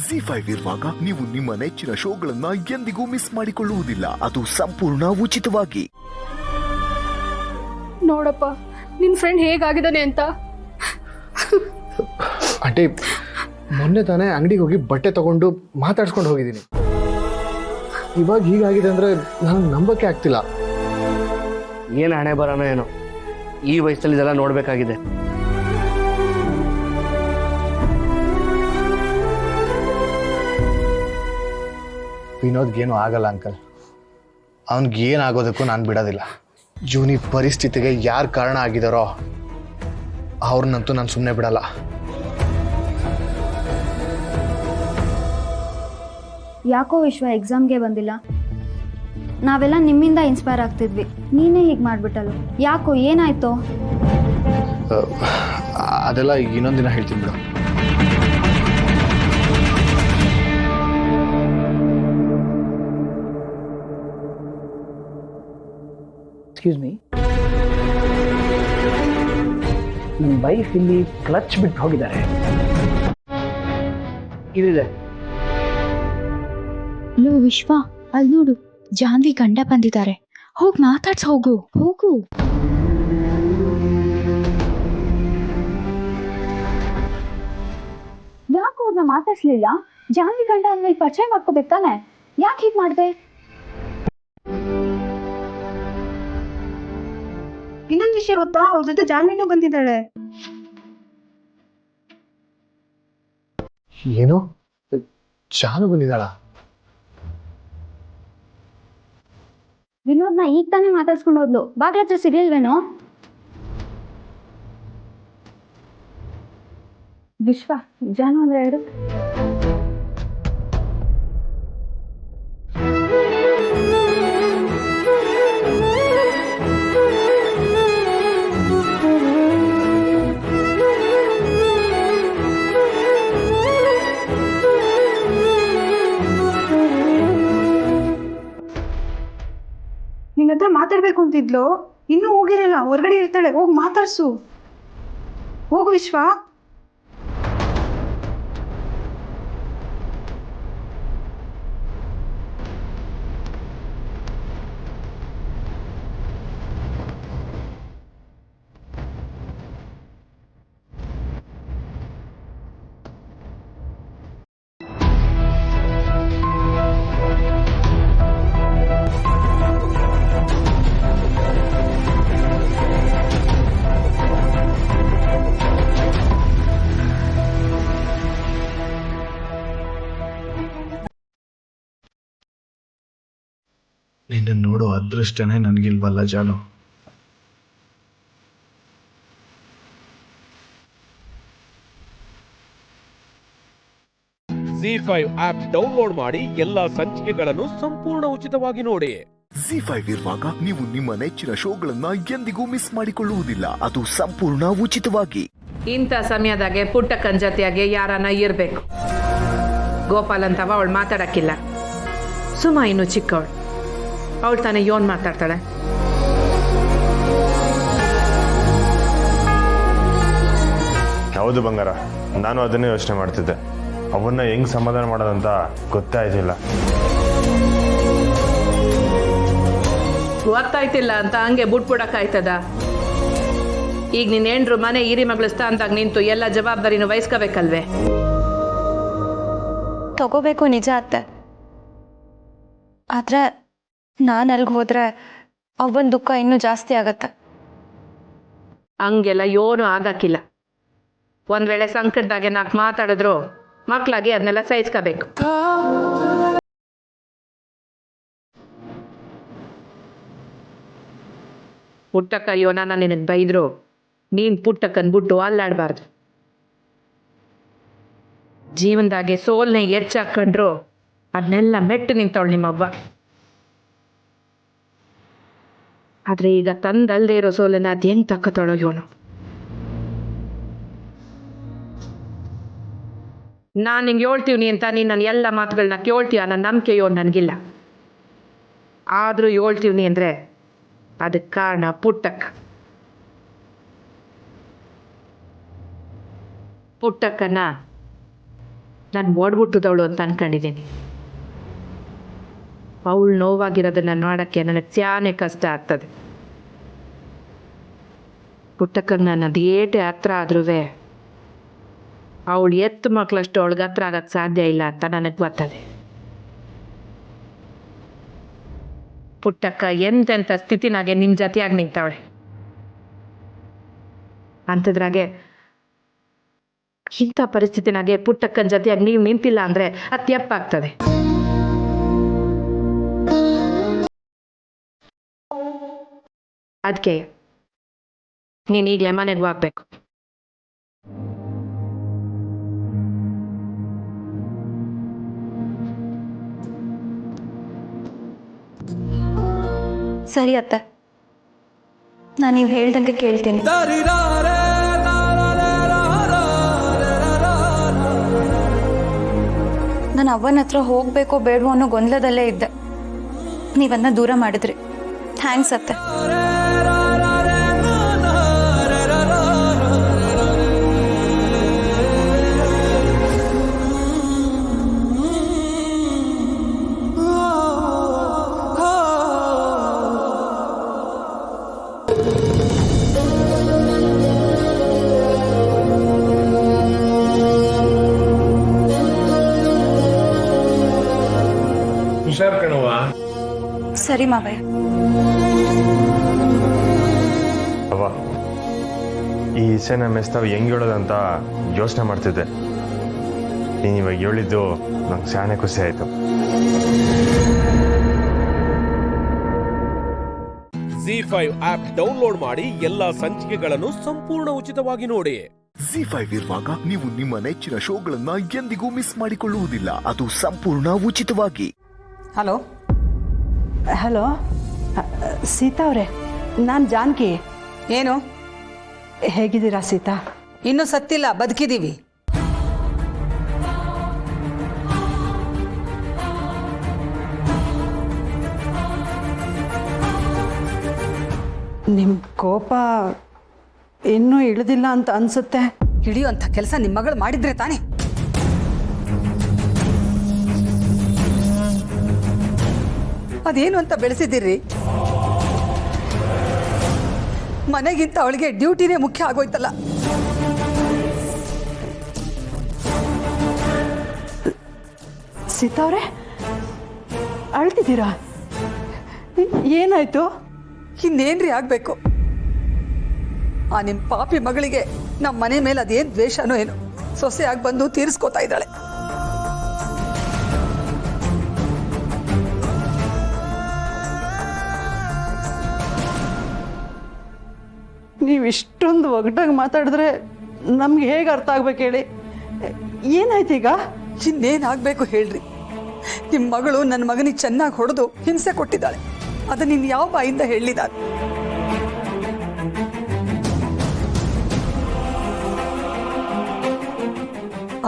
ZEE5 ಇರುವಾಗ ನೀವು ನಿಮ್ಮ ನೆಚ್ಚಿನ ಶೋಗಳನ್ನ ಎಂದಿಗೂ ಮಿಸ್ ಮಾಡಿಕೊಳ್ಳುವುದಿಲ್ಲ. ಅದು ಸಂಪೂರ್ಣ ಉಚಿತವಾಗಿ. ನೋಡಪ್ಪ ನಿನ್ ಫ್ರೆಂಡ್ ಹೇಗಾಗಿದ್ದಾನೆ ಅಂತ. ಆಂಟಿ, ಮೊನ್ನೆ ತಾನೇ ಅಂಗಡಿಗೆ ಹೋಗಿ ಬಟ್ಟೆ ತಗೊಂಡು ಮಾತಾಡ್ಸ್ಕೊಂಡು ಹೋಗಿದ್ದೀನಿ. ಇವಾಗ ಹೀಗಾಗಿದೆ ಅಂದ್ರೆ ನನಗೆ ನಂಬಕ್ಕೆ ಆಗ್ತಿಲ್ಲ. ಏನು ಹಣೆ ಬರೋಣ ಏನೋ, ಈ ವಯಸ್ಸಲ್ಲಿ ಇದೆಲ್ಲ ನೋಡಬೇಕಾಗಿದೆ. ವಿನೋದ್ಗೇನು ಆಗಲ್ಲ ಅಂಕಲ್. ಅವನಿಗೇನಾಗೋದಕ್ಕೂ ನಾನು ಬಿಡೋದಿಲ್ಲ. ಜೂನಿ ಪರಿಸ್ಥಿತಿಗೆ ಯಾರು ಕಾರಣ ಆಗಿದಾರೋ ಅವ್ರನ್ನಂತೂ ನಾನು ಸುಮ್ಮನೆ ಬಿಡಲ್ಲ. ಯಾಕೋ ವಿಶ್ವ ಎಕ್ಸಾಮ್ಗೆ ಬಂದಿಲ್ಲ? ನಾವೆಲ್ಲ ನಿಮ್ಮಿಂದ ಇನ್ಸ್ಪೈರ್ ಆಗ್ತಿದ್ವಿ, ನೀನೇ ಹೀಗೆ ಮಾಡ್ಬಿಟ್ಟಲ್ಲ. ಯಾಕೋ, ಏನಾಯ್ತು? ಅದೆಲ್ಲ ಇನ್ನೊಂದಿನ ಹೇಳ್ತೀನಿ ಬಿಡು. ಎಕ್ಸ್ಕ್ಯೂಸ್ ಮೀ, ನನ್ನ ಬೈಕ್ ಇಲ್ಲಿ ಕ್ಲಚ್ ಬಿಟ್ಟು ಹೋಗಿದ್ದಾರೆ. ಇಲ್ಲಿದೆ. ಲೋ ವಿಶ್ವ, ಅಲ್ಲಿ ನೋಡು, ಜಾನ್ವಿ ಗಂಡ ಬಂದಿದ್ದಾರೆ. ಹೋಗಿ ಮಾತಾಡ್ಸ್, ಹೋಗು ಹೋಗು. ಯಾಕೆ ಅವ್ರನ್ನ ಮಾತಾಡ್ಸ್ಲಿಲ್ಲ? ಜಾನ್ವಿ ಗಂಡ ಅಂದ್ರೆ ಪರಿಚಯ ಮಾಡ್ಕೋಬೇಕು ತಾನೆ, ಯಾಕೆ ಹೀಗೆ ಮಾಡಿದೆ? ಇನ್ನೊಂದು ವಿಷಯ ಗೊತ್ತಾ, ಅವ್ರ ಜೊತೆ ಜಾನ್ವಿನೂ ಬಂದಿದ್ದಾಳೆ. ಏನು, ಜಾನು ಬಂದಿದ್ದಾಳ? ವಿನೋದ್ನ ಈಗ ತಾನೇ ಮಾತಾಡ್ಸ್ಕೊಂಡು ಹೋದ್ಲು, ಬಾಗ್ಲ ಹತ್ರ ಸಿಗ್ಲಿಲ್ವೇನೋ? ವಿಶ್ವ, ಜಾನು ಅಂದ್ರೆ ಹೇಳು. ನಿನ್ನ ಹತ್ರ ಮಾತಾಡ್ಬೇಕು ಅಂತಿದ್ಲು, ಇನ್ನೂ ಹೋಗಿರಲ್ಲ, ಹೊರಗಡೆ ಇರ್ತಾಳೆ. ಹೋಗಿ ಮಾತಾಡ್ಸು, ಹೋಗು ವಿಶ್ವ. ನಿನ್ನ ನೋಡೋ ಅದೃಷ್ಟನೇ ನನಗಿಲ್ವಲ್ಲ ಜಾನು. ZEE5 ಆಪ್ ಡೌನ್ಲೋಡ್ ಮಾಡಿ ಎಲ್ಲಾ ಸಂಚಿಕೆಗಳನ್ನು ಸಂಪೂರ್ಣ ಉಚಿತವಾಗಿ ನೋಡಿ. ZEE5 ಇರುವಾಗ ನೀವು ನಿಮ್ಮ ನೆಚ್ಚಿನ ಶೋಗಳನ್ನ ಎಂದಿಗೂ ಮಿಸ್ ಮಾಡಿಕೊಳ್ಳುವುದಿಲ್ಲ. ಅದು ಸಂಪೂರ್ಣ ಉಚಿತವಾಗಿ. ಇಂಥ ಸಮಯದಾಗೆ ಪುಟ್ಟಕ್ಕನ ಜೊತೆಯಾಗೆ ಯಾರನ್ನ ಇರ್ಬೇಕು. ಗೋಪಾಲ್ ಅಂತವ ಅವಳು ಮಾತಾಡಕ್ಕಿಲ್ಲ. ಸುಮಾ ಇನ್ನು ಚಿಕ್ಕವಳು, ಅವಳು ತಾನೇ ಯೋನ್ ಮಾತಾಡ್ತಾಳೆ. ಹೌದು ಬಂಗಾರ, ನಾನು ಅದನ್ನೇ ಯೋಚನೆ ಮಾಡ್ತಿದ್ದೆ. ಅವನ್ನ ಹೆಂಗ್ ಸಮಾಧಾನ ಮಾಡೋದಂತ ಗೊತ್ತೇ ಆಯ್ತಿಲ್ಲ. ಗೊತ್ತಾಯ್ತಿಲ್ಲ ಅಂತ ಹಂಗೆ ಬಿಟ್ಬಿಡಕ್ಕಾಯ್ತದ? ಈಗ ನಿನ್ನ ಹೆಂಡ್ರು ಮನೆ ಈರಿ ಮಗಳ ಸ್ಥಾನದಾಗ ನಿಂತು ಎಲ್ಲ ಜವಾಬ್ದಾರಿನೂ ವಹಿಸ್ಕೋಬೇಕಲ್ವೇ? ತಗೋಬೇಕು ನಿಜ ಅತ್ತೆ, ಆದ್ರೆ ನಾನು ಅಲ್ಲಿಗೆ ಹೋದ್ರೆ ಅವನ ದುಃಖ ಇನ್ನೂ ಜಾಸ್ತಿ ಆಗತ್ತೆ. ಹಂಗೆಲ್ಲ ಏನೂ ಆಗಕ್ಕಿಲ್ಲ. ಒಂದ್ ವೇಳೆ ಸಂಕಟದಾಗೆ ನಾಲ್ಕು ಮಾತಾಡಿದ್ರು ಮಕ್ಕಳಾಗಿ ಅದನ್ನೆಲ್ಲ ಸಹಿಸ್ಕೋಬೇಕು. ಪುಟ್ಟಕ್ಕ ಯೋನ ನಿನಗೆ ಬೈದ್ರು, ನೀನು ಪುಟ್ಟಕ್ಕನ್ ಬಿಟ್ಟು ಅಲ್ಲಾಡಬಾರ್ದು. ಜೀವನದಾಗೆ ಸೋಲ್ನ ಹೆಚ್ಚಾಕೊಂಡ್ರು ಅದನ್ನೆಲ್ಲ ಮೆಟ್ಟು ನಿಂತವಳು ನಿಮ್ಮವ್ವ. ಆದ್ರೆ ಈಗ ತಂದಲ್ದೇ ಇರೋ ಸೋಲನ್ನ ಅದೇನ್ ತಕ್ಕತೊಳೋ ಇವನು. ನಾನು ನಿಂಗೆ ಹೇಳ್ತೀವ್ನಿ ಅಂತ ನೀನು ನನ್ನ ಎಲ್ಲ ಮಾತುಗಳನ್ನ ಕೇಳ್ತೀಯ ನನ್ನ ನಂಬಿಕೆಯೋ ನನಗಿಲ್ಲ. ಆದರೂ ಹೇಳ್ತೀವ್ನಿ ಅಂದರೆ ಅದಕ್ಕೆ ಕಾರಣ ಪುಟ್ಟಕ್ಕನ ನಾನು ಓಡ್ಬಿಟ್ಟದವಳು ಅಂತ ಅನ್ಕೊಂಡಿದ್ದೀನಿ. ಅವಳು ನೋವಾಗಿರೋದನ್ನ ನೋಡೋಕ್ಕೆ ನನಗೆ ತ್ಯಾನೆ ಕಷ್ಟ ಆಗ್ತದೆ. ಪುಟ್ಟಕ್ಕನ ನಾನು ಅದೇಟೆ ಹತ್ರ ಆದ್ರೂ ಅವಳು ಎತ್ತು ಮಕ್ಕಳಷ್ಟು ಅವಳಿಗೆ ಹತ್ರ ಆಗಕ್ಕೆ ಸಾಧ್ಯ ಇಲ್ಲ ಅಂತ ನನಗೆ ಗೊತ್ತದೆ. ಪುಟ್ಟಕ್ಕ ಎಂತೆಂಥ ಸ್ಥಿತಿನಾಗೆ ನಿಮ್ಮ ಜೊತೆಯಾಗಿ ನಿಂತವಳೆ. ಅಂಥದ್ರಾಗೆ ಇಂಥ ಪರಿಸ್ಥಿತಿನಾಗೆ ಪುಟ್ಟಕ್ಕನ ಜೊತೆಯಾಗಿ ನೀವು ನಿಂತಿಲ್ಲ ಅಂದರೆ ಅದು ತಪ್ಪಾಗ್ತದೆ. ಅದಕ್ಕೆ ನೀನು ಈಗಲೇ ಮನೆಗೆ ಹೋಗ್ಬೇಕು. ಸರಿ ಅತ್ತೆ, ನಾನು ನೀವು ಹೇಳ್ದಂಗೆ ಕೇಳ್ತೀನಿ. ನಾನು ಅವನ ಹತ್ರ ಹೋಗ್ಬೇಕೋ ಬೇಡವೋ ಅನ್ನೋ ಗೊಂದಲದಲ್ಲೇ ಇದ್ದೆ. ನೀವನ್ನ ದೂರ ಮಾಡಿದ್ರಿ. ಥ್ಯಾಂಕ್ಸ್ ಅತ್ತೆ. ಹುಷಾರ್ ಕಣವ್ವ. ಸರಿ ಮಾವಯ್ಯ. ಅವ್ವ, ಈ ಇಸೆನ ಮೆಸ್ತಾವ್ ಹೆಂಗ್ ಹೇಳೋದಂತ ಯೋಚನೆ ಮಾಡ್ತಿದ್ದೆ. ನೀನು ಇವಾಗ ಹೇಳಿದ್ದು ನಂಗೆ ಶಾನೆ ಖುಷಿ ಆಯ್ತು. ZEE5 ಆಪ್ ಡೌನ್ಲೋಡ್ ಮಾಡಿ ಎಲ್ಲಾ ಸಂಚಿಕೆಗಳನ್ನು ಸಂಪೂರ್ಣ ಉಚಿತವಾಗಿ ನೋಡಿ. ZEE5 ಇರುವಾಗ ನೀವು ನಿಮ್ಮ ನೆಚ್ಚಿನ ಶೋಗಳನ್ನ ಎಂದಿಗೂ ಮಿಸ್ ಮಾಡಿಕೊಳ್ಳುವುದಿಲ್ಲ. ಅದು ಸಂಪೂರ್ಣ ಉಚಿತವಾಗಿ. ಹಲೋ ಹಲೋ ಸೀತಾ ಅವರೇ, ನಾನು ಜಾನಕಿ. ಏನು? ಹೇಗಿದ್ದೀರಾ ಸೀತಾ? ಇನ್ನೂ ಸತ್ತಿಲ್ಲ, ಬದುಕಿದ್ದೀವಿ. ನಿಮ್ಮ ಕೋಪ ಇನ್ನೂ ಇಳಿದಿಲ್ಲ ಅಂತ ಅನ್ಸುತ್ತೆ. ಹಿಡಿಯುವಂಥ ಕೆಲಸ ನಿಮ್ಮ ಮಗಳು ಮಾಡಿದ್ರೆ ತಾನೇ. ಅದೇನು ಅಂತ ಬೆಳೆಸಿದ್ದೀರಿ? ಮನೆಗಿಂತ ಅವಳಿಗೆ ಡ್ಯೂಟಿನೇ ಮುಖ್ಯ ಆಗೋಯ್ತಲ್ಲ. ಸೀತಾ ಅವರೇ, ಅಳ್ತಿದ್ದೀರಾ? ಏನಾಯ್ತು? ಇನ್ನೇನ್ರಿ ಆಗ್ಬೇಕು? ಆ ನಿಮ್ಮ ಪಾಪಿ ಮಗಳಿಗೆ ನಮ್ಮ ಮನೆ ಮೇಲೆ ಅದೇನು ದ್ವೇಷನೋ ಏನು ಸೊಸೆಯಾಗಿ ಬಂದು ತೀರಿಸ್ಕೋತಾ ಇದ್ದಾಳೆ. ನೀವು ಇಷ್ಟೊಂದು ಒಗ್ಗಟ್ಟಾಗಿ ಮಾತಾಡಿದ್ರೆ ನಮ್ಗೆ ಹೇಗೆ ಅರ್ಥ ಆಗ್ಬೇಕು ಹೇಳಿ? ಏನಾಯ್ತು ಈಗ? ಇನ್ನೇನಾಗಬೇಕು ಹೇಳ್ರಿ? ನಿಮ್ಮ ಮಗಳು ನನ್ನ ಮಗನಿಗೆ ಚೆನ್ನಾಗಿ ಹೊಡೆದು ಹಿಂಸೆ ಕೊಟ್ಟಿದ್ದಾಳೆ. ಅದನ್ನ ಇನ್ನು ಯಾವ ಬಾಯಿಂದ ಹೇಳಿದಾಳೆ?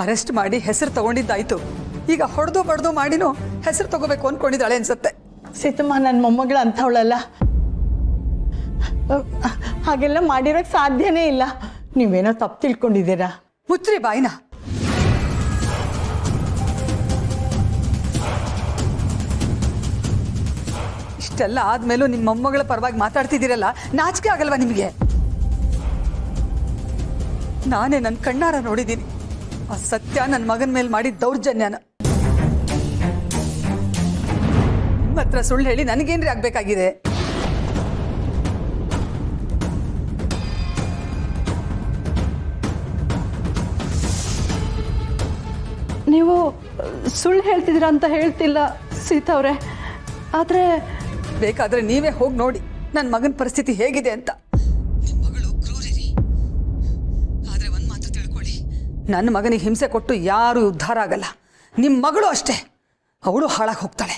ಅರೆಸ್ಟ್ ಮಾಡಿ ಹೆಸರು ತಗೊಂಡಿದ್ದಾಯ್ತು. ಈಗ ಹೊಡೆದು ಬಡ್ದು ಮಾಡಿನೂ ಹೆಸರು ತಗೋಬೇಕು ಅನ್ಕೊಂಡಿದ್ದಾಳೆ ಅನ್ಸತ್ತೆ. ಸೀತಮ್ಮ ನನ್ನ ಮೊಮ್ಮಗಳ ಅಂಥವಳಲ್ಲ. ಹಾಗೆಲ್ಲ ಮಾಡಿರೋಕ್ಕೆ ಸಾಧ್ಯನೇ ಇಲ್ಲ. ನೀವೇನೋ ತಪ್ಪು ತಿಳ್ಕೊಂಡಿದ್ದೀರಾ. ಮುಚ್ಚ್ರಿ ಬಾಯಿನ. ಇಷ್ಟೆಲ್ಲ ಆದ್ಮೇಲೂ ನಿಮ್ಮ ಮೊಮ್ಮಗಳ ಪರವಾಗಿ ಮಾತಾಡ್ತಿದ್ದೀರಲ್ಲ, ನಾಚಿಕೆ ಆಗಲ್ವಾ ನಿಮಗೆ? ನಾನೇ ನನ್ನ ಕಣ್ಣಾರ ನೋಡಿದ್ದೀನಿ ಆ ಸತ್ಯ ನನ್ನ ಮಗನ ಮೇಲೆ ಮಾಡಿದ ದೌರ್ಜನ್ಯನ. ಮಾತ್ರ ಸುಳ್ಳು ಹೇಳಿ ನನಗೇನ್ರಿ ಆಗ್ಬೇಕಾಗಿದೆ? ನೀವು ಸುಳ್ಳು ಹೇಳ್ತಿದ್ದೀರಾ ಅಂತ ಹೇಳ್ತಿಲ್ಲ ಸೀತಾ ಅವರೇ. ಆದರೆ ಬೇಕಾದ್ರೆ ನೀವೇ ಹೋಗಿ ನೋಡಿ ನನ್ನ ಮಗನ ಪರಿಸ್ಥಿತಿ ಹೇಗಿದೆ ಅಂತ. ಮಗಳು ಕ್ರೂರಿರಿ. ಆದ್ರೆ ಒಂದ್ ಮಾತು ತಿಳ್ಕೊಳ್ಳಿ, ನನ್ನ ಮಗನಿಗೆ ಹಿಂಸೆ ಕೊಟ್ಟು ಯಾರೂ ಉದ್ಧಾರ ಆಗಲ್ಲ. ನಿಮ್ಮ ಮಗಳು ಅಷ್ಟೇ, ಅವಳು ಹಾಳಾಗಿ ಹೋಗ್ತಾಳೆ.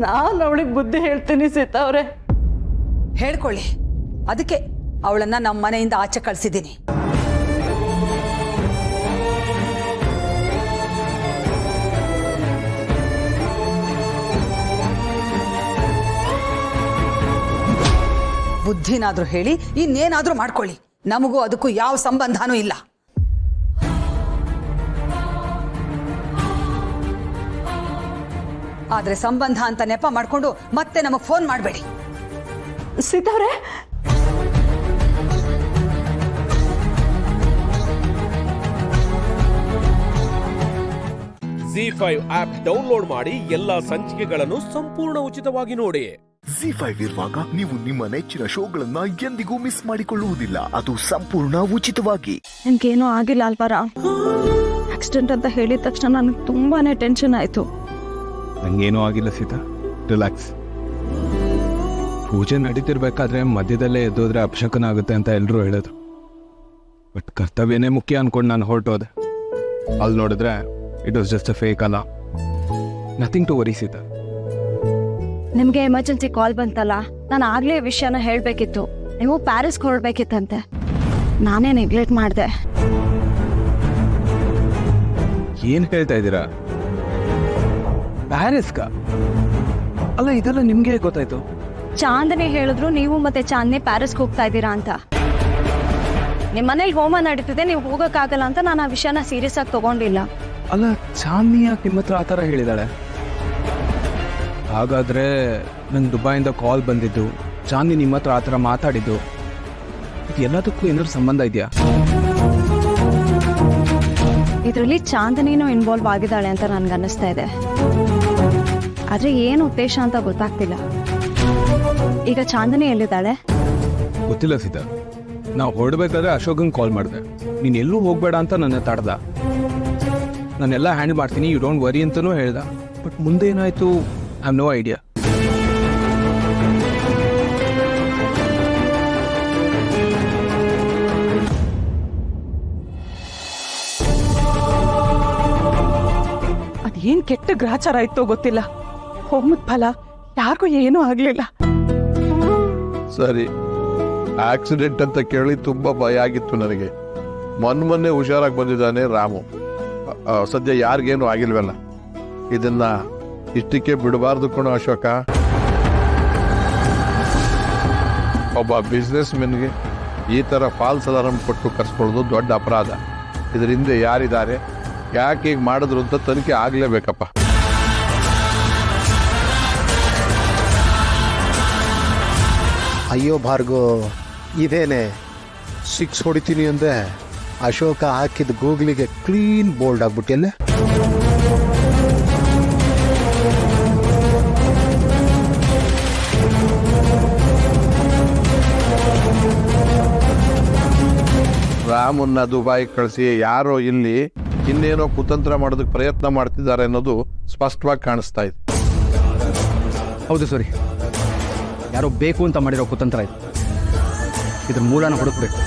ನಾನು ಅವಳಿಗೆ ಬುದ್ಧಿ ಹೇಳ್ತೀನಿ ಸೀತಾ ಅವರೇ. ಹೇಳ್ಕೊಳ್ಳಿ, ಅದಕ್ಕೆ ಅವಳನ್ನ ನಮ್ಮ ಮನೆಯಿಂದ ಆಚೆ ಕಳಿಸಿದ್ದೀನಿ. ಬುದ್ಧಿನಾದ್ರೂ ಹೇಳಿ ಇನ್ನೇನಾದ್ರೂ ಮಾಡ್ಕೊಳ್ಳಿ. ನಮಗೂ ಅದಕ್ಕೂ ಯಾವ ಸಂಬಂಧನೂ ಇಲ್ಲ. ಆದ್ರೆ ಸಂಬಂಧ ಅಂತ ನೆಪ ಮಾಡ್ಕೊಂಡು ಮತ್ತೆ ನಮಗ್ ಫೋನ್ ಮಾಡಬೇಡಿ. ಸೀತಾವ್ರೆ, ZEE5 ಆಪ್ ಡೌನ್ಲೋಡ್ ಮಾಡಿ ಎಲ್ಲಾ ಸಂಚಿಕೆಗಳನ್ನು ಸಂಪೂರ್ಣ ಉಚಿತವಾಗಿ ನೋಡಿ. ZEE5 ಇರುವಾಗ ನೀವು ನಿಮ್ಮ ನೆಚ್ಚಿನ ಶೋಗಳನ್ನ ಎಂದಿಗೂ ಮಿಸ್ ಮಾಡಿಕೊಳ್ಳುವುದಿಲ್ಲ. ಅದು ಸಂಪೂರ್ಣ ಉಚಿತವಾಗಿ. ನನ್ಗೇನೂ ಆಗಿಲ್ಲ ಅಲ್ವಾ ರಾಮ್? ಆಕ್ಸಿಡೆಂಟ್ ಅಂತ ಹೇಳಿದ ತಕ್ಷಣ ನನಗೆ ತುಂಬಾನೇ ಟೆನ್ಷನ್ ಆಯ್ತು. ನಂಗೇನೂ ಆಗಿಲ್ಲ ಸೀತಾ, ರಿಲ್ಯಾಕ್ಸ್. ಪೂಜೆ ನಡೀತಿರ್ಬೇಕಾದ್ರೆ ಮಧ್ಯದಲ್ಲೇ ಎದ್ದೋದ್ರೆ ಅಪಶಕನ ಆಗುತ್ತೆ ಅಂತ ಎಲ್ಲರೂ ಹೇಳಿದ್ರು. ಬಟ್ ಕರ್ತವ್ಯನೇ ಮುಖ್ಯ ಅನ್ಕೊಂಡು ನಾನು ಹೊರಟೋದೆ. ಅಲ್ಲಿ ನೋಡಿದ್ರೆ it was just a fake ಅಲ್ಲ. Nothing to worry Sita. ನಿಮಗೆ ಎಮರ್ಜೆನ್ಸಿ ಕಾಲ್ ಬಂತಲ್ಲ, ನಾನು ಆಗ್ಲೇ ವಿಷಯನ ಹೇಳಬೇಕಿತ್ತು. ನೀವು ಪ್ಯಾರಿಸ್ಗೆ ಹೊರಡ್ಬೇಕಿತ್ತಂತೆ, ನಾನೇ ನೆಗ್ಲೆಕ್ಟ್ ಮಾಡಿದೆ. ಏನು ಹೇಳ್ತಾ ಇದ್ದೀರಾ? ಪ್ಯಾರಿಸ್ಗ? ಅಲ್ಲ, ಇದೆಲ್ಲ ನಿಮ್ಗೆ ಗೊತ್ತಾಯ್ತು? ಚಾಂದನಿ ಹೇಳಿದ್ರು ನೀವು ಮತ್ತೆ ಚಾಂದನಿ ಪ್ಯಾರಿಸ್ಗೆ ಹೋಗ್ತಾ ಇದ್ದೀರಾ ಅಂತ. ನಿಮ್ಮ ಮನೇಲಿ ಹೋಮ ನಡೀತಿದೆ, ನೀವು ಹೋಗೋಕ್ಕಾಗಲ್ಲ ಅಂತ ನಾನು ಆ ವಿಷಯನ ಸೀರಿಯಸ್ ಆಗಿ ತಗೊಂಡಿಲ್ಲ. ಅಲ್ಲ, ಚಾಂದಿನಿ ಯಾಕೆ ನಿಮ್ಮ ಹತ್ರ ಆ ಥರ ಹೇಳಿದಾಳೆ? ಹಾಗಾದ್ರೆ ನಂಗೆ ದುಬೈಯಿಂದ ಕಾಲ್ ಬಂದಿದ್ದು, ಚಾಂದಿನಿ ನಿಮ್ಮ ಹತ್ರ ಆ ಥರ ಮಾತಾಡಿದ್ದು, ಎಲ್ಲದಕ್ಕೂ ಏನಾದ್ರು ಸಂಬಂಧ ಇದೆಯಾ? ಇದರಲ್ಲಿ ಚಾಂದನಿನೂ ಇನ್ವಾಲ್ವ್ ಆಗಿದ್ದಾಳೆ ಅಂತ ನನ್ಗನ್ನಿಸ್ತಾ ಇದೆ. ಆದ್ರೆ ಏನು ಉದ್ದೇಶ ಅಂತ ಗೊತ್ತಾಗ್ತಿಲ್ಲ. ಈಗ ಚಾಂದನಿ ಎಲ್ಲಿದ್ದಾಳೆ? ಗೊತ್ತಿಲ್ಲ ಸೀತಾ. ನಾವು ಹೊರಡ್ಬೇಕಾದ್ರೆ ಅಶೋಕಂಗೆ ಕಾಲ್ ಮಾಡಿದೆ, ನೀನು ಎಲ್ಲೂ ಹೋಗಬೇಡ ಅಂತ ನನ್ನ ತಡ್ದ. ನಾನೆಲ್ಲ ಹ್ಯಾಂಡಲ್ ಮಾಡ್ತೀನಿ, ಯು ಡೋಂಟ್ ವರಿ ಅಂತಲೂ ಹೇಳ್ದ. ಬಟ್ ಮುಂದೆ ಏನಾಯಿತು, ಐ ಹ್ಯಾವ್ ನೋ ಐಡಿಯಾ. ಅದೇನ್ ಕೆಟ್ಟ ಗ್ರಾಚಾರ ಇತ್ತೋ ಗೊತ್ತಿಲ್ಲ. ಹೋಮದ ಫಲ ಯಾರಿಗೂ ಏನೂ ಆಗ್ಲಿಲ್ಲ. ಸರಿ, ಆಕ್ಸಿಡೆಂಟ್ ಅಂತ ಕೇಳಿ ತುಂಬಾ ಭಯ ಆಗಿತ್ತು ನನಗೆ. ಮೊನ್ನೆ ಹುಷಾರಾಗಿ ಬಂದಿದ್ದಾನೆ ರಾಮು. ಸದ್ಯ ಯಾರಿಗೇನು ಆಗಿಲ್ವಲ್ಲ. ಇದನ್ನ ಇಷ್ಟಕ್ಕೆ ಬಿಡಬಾರ್ದು ಕಣೋ ಅಶೋಕ. ಒಬ್ಬ ಬಿಸ್ನೆಸ್ ಮೆನ್ಗೆ ಈ ಥರ ಫಾಲ್ಸ್ ಅಲಾರಂ ಕೊಟ್ಟು ಕರ್ಸ್ಕೊಳ್ಳೋದು ದೊಡ್ಡ ಅಪರಾಧ. ಇದರ ಹಿಂದೆ ಯಾರಿದ್ದಾರೆ, ಯಾಕೆ ಹೀಗೆ ಮಾಡಿದ್ರು ಅಂತ ತನಿಖೆ ಆಗಲೇಬೇಕಪ್ಪ. ಅಯ್ಯೋ ಭಾರ್ಗೋ, ಇದೇನೆ 6 ಹೊಡಿತೀನಿ ಅಂದೆ ಅಶೋಕ ಹಾಕಿದ ಗೂಗ್ಲಿಗೆ ಕ್ಲೀನ್ ಬೋಲ್ಡ್ ಆಗ್ಬಿಟ್ಟಿಯಲ್ಲೇ. ರಾಮನ್ನ ದುಬೈ ಕಳಿಸಿ ಯಾರೋ ಇಲ್ಲಿ ಇನ್ನೇನೋ ಕುತಂತ್ರ ಮಾಡೋದಕ್ಕೆ ಪ್ರಯತ್ನ ಮಾಡ್ತಿದ್ದಾರೆ ಅನ್ನೋದು ಸ್ಪಷ್ಟವಾಗಿ ಕಾಣಿಸ್ತಾ ಇದೆ. ಹೌದು ಸರಿ, ಯಾರೋ ಬೇಕು ಅಂತ ಮಾಡಿರೋ ಕುತಂತ್ರ ಇದು. ಇದ್ರ ಮೂಲನ ಹುಡುಕ್ಬೇಕು.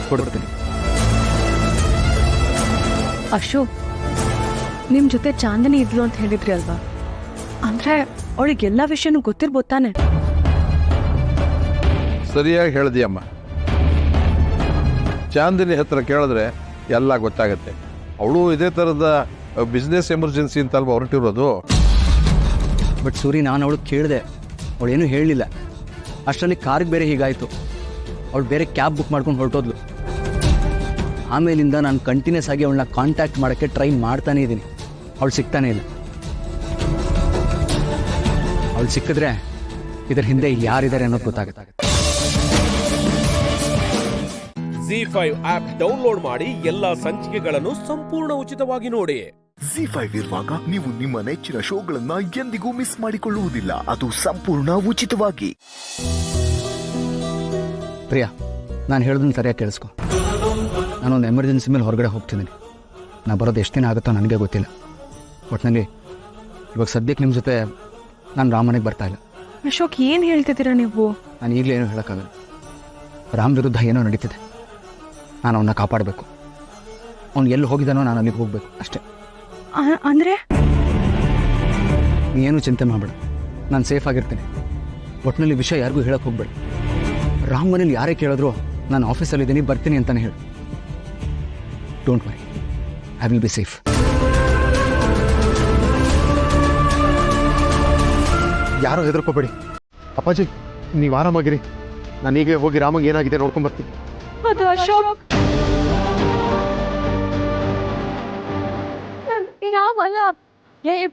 ಹುಡುಕ್ತೀನಿ. ಅಶೋಕ್, ನಿಮ್ ಜೊತೆ ಚಾಂದನಿ ಇದ್ಲು ಅಂತ ಹೇಳಿದ್ರಿ ಅಲ್ವಾ? ಅಂದ್ರೆ ಅವಳಿಗೆಲ್ಲ ವಿಷಯನೂ ಗೊತ್ತಿರ್ಬೋದು ತಾನೆ? ಸರಿಯಾಗಿ ಹೇಳ್ದಿಯಮ್ಮ. ಚಾಂದಿನಿ ಹತ್ರ ಕೇಳಿದ್ರೆ ಎಲ್ಲ ಗೊತ್ತಾಗತ್ತೆ. ಅವಳು ಇದೇ ಥರದ ಬಿಸ್ನೆಸ್ ಎಮರ್ಜೆನ್ಸಿ ಅಂತಲ್ವ ಹೊರಟಿರೋದು. ಬಟ್ ಸೂರಿ, ನಾನು ಅವಳು ಕೇಳಿದೆ, ಅವಳೇನು ಹೇಳಲಿಲ್ಲ. ಅಷ್ಟರಲ್ಲಿ ಕಾರಿಗೆ ಬೇರೆ ಹೀಗಾಯಿತು. ಅವಳು ಬೇರೆ ಕ್ಯಾಬ್ ಬುಕ್ ಮಾಡ್ಕೊಂಡು ಹೊರಟೋದ್ಲು. ಆಮೇಲಿಂದ ನಾನು ಕಂಟಿನ್ಯೂಸ್ ಆಗಿ ಅವಳನ್ನ ಕಾಂಟ್ಯಾಕ್ಟ್ ಮಾಡೋಕ್ಕೆ ಟ್ರೈ ಮಾಡ್ತಾನೇ ಇದ್ದೀನಿ. ಅವಳು ಸಿಗ್ತಾನೆ ಇಲ್ಲ. ಅವಳು ಸಿಕ್ಕಿದ್ರೆ ಇದರ ಹಿಂದೆ ಯಾರಿದ್ದಾರೆ ಅನ್ನೋದು ಗೊತ್ತಾಗುತ್ತೆ. ZEE5 ಆಪ್ ಡೌನ್ಲೋಡ್ ಮಾಡಿ ಎಲ್ಲಾ ಸಂಚಿಕೆಗಳನ್ನು ಸಂಪೂರ್ಣ ಉಚಿತವಾಗಿ ನೋಡಿ. ZEE5 ಇರುವಾಗ ನೀವು ನಿಮ್ಮ ನೆಚ್ಚಿನ ಶೋಗಳನ್ನ ಎಂದಿಗೂ ಮಿಸ್ ಮಾಡಿಕೊಳ್ಳುವುದಿಲ್ಲ. ಅದು ಸಂಪೂರ್ಣ ಉಚಿತವಾಗಿ. ಪ್ರಿಯಾ, ನಾನು ಹೇಳೋದನ್ನ ಸರಿಯಾಗಿ ಕೇಳಿಸ್ಕೊ. ನಾನೊಂದು ಎಮರ್ಜೆನ್ಸಿ ಮೇಲೆ ಹೊರಗಡೆ ಹೋಗ್ತಿದ್ದೀನಿ. ನಾ ಬರೋದು ಎಷ್ಟು ದಿನ ಆಗುತ್ತೋ ನನಗೆ ಗೊತ್ತಿಲ್ಲ. ಒಟ್ಟಿನಲ್ಲಿ ಇವಾಗ ಸದ್ಯಕ್ಕೆ ನಿಮ್ಮ ಜೊತೆ ನಾನು ರಾಮನಿಗೆ ಬರ್ತಾ ಇಲ್ಲ. ಅಶೋಕ್, ಏನು ಹೇಳ್ತಿದ್ದೀರಾ ನೀವು? ನಾನು ಈಗಲೇ ಏನೂ ಹೇಳೋಕ್ಕಾಗಲ್ಲ. ರಾಮ್ ವಿರುದ್ಧ ಏನೋ ನಡೀತಿದೆ. ನಾನು ಅವನ್ನ ಕಾಪಾಡಬೇಕು. ಅವ್ನು ಎಲ್ಲಿ ಹೋಗಿದ್ದಾನೋ ನಾನು ಅಲ್ಲಿಗೆ ಹೋಗಬೇಕು ಅಷ್ಟೇ. ಅಂದರೆ ನೀನು ಚಿಂತೆ ಮಾಡಬೇಡ, ನಾನು ಸೇಫ್ ಆಗಿರ್ತೀನಿ. ಒಟ್ಟಿನಲ್ಲಿ ವಿಷಯ ಯಾರಿಗೂ ಹೇಳಕ್ಕೆ ಹೋಗ್ಬೇಡ. ರಾಮ್ ಮನೇಲಿ ಯಾರೇ ಕೇಳಿದ್ರು ನಾನು ಆಫೀಸಲ್ಲಿದ್ದೀನಿ, ಬರ್ತೀನಿ ಅಂತಲೇ ಹೇಳು. Don't worry, I will be safe. ಯಾರೋ ಹೆದರ್ಕೋಬೇಡಿ. ಅಪ್ಪಾಜಿ, ನೀವು ಆರಾಮಾಗಿರಿ. ನಾನು ಈಗ ಹೋಗಿ ರಾಮಗೆ ಏನಾಗಿದೆ ನೋಡ್ಕೊಂಡ್ಬರ್ತೀನಿ. ಅದು ಅಶೋಕ್ ರಾಮಲ್ಲ.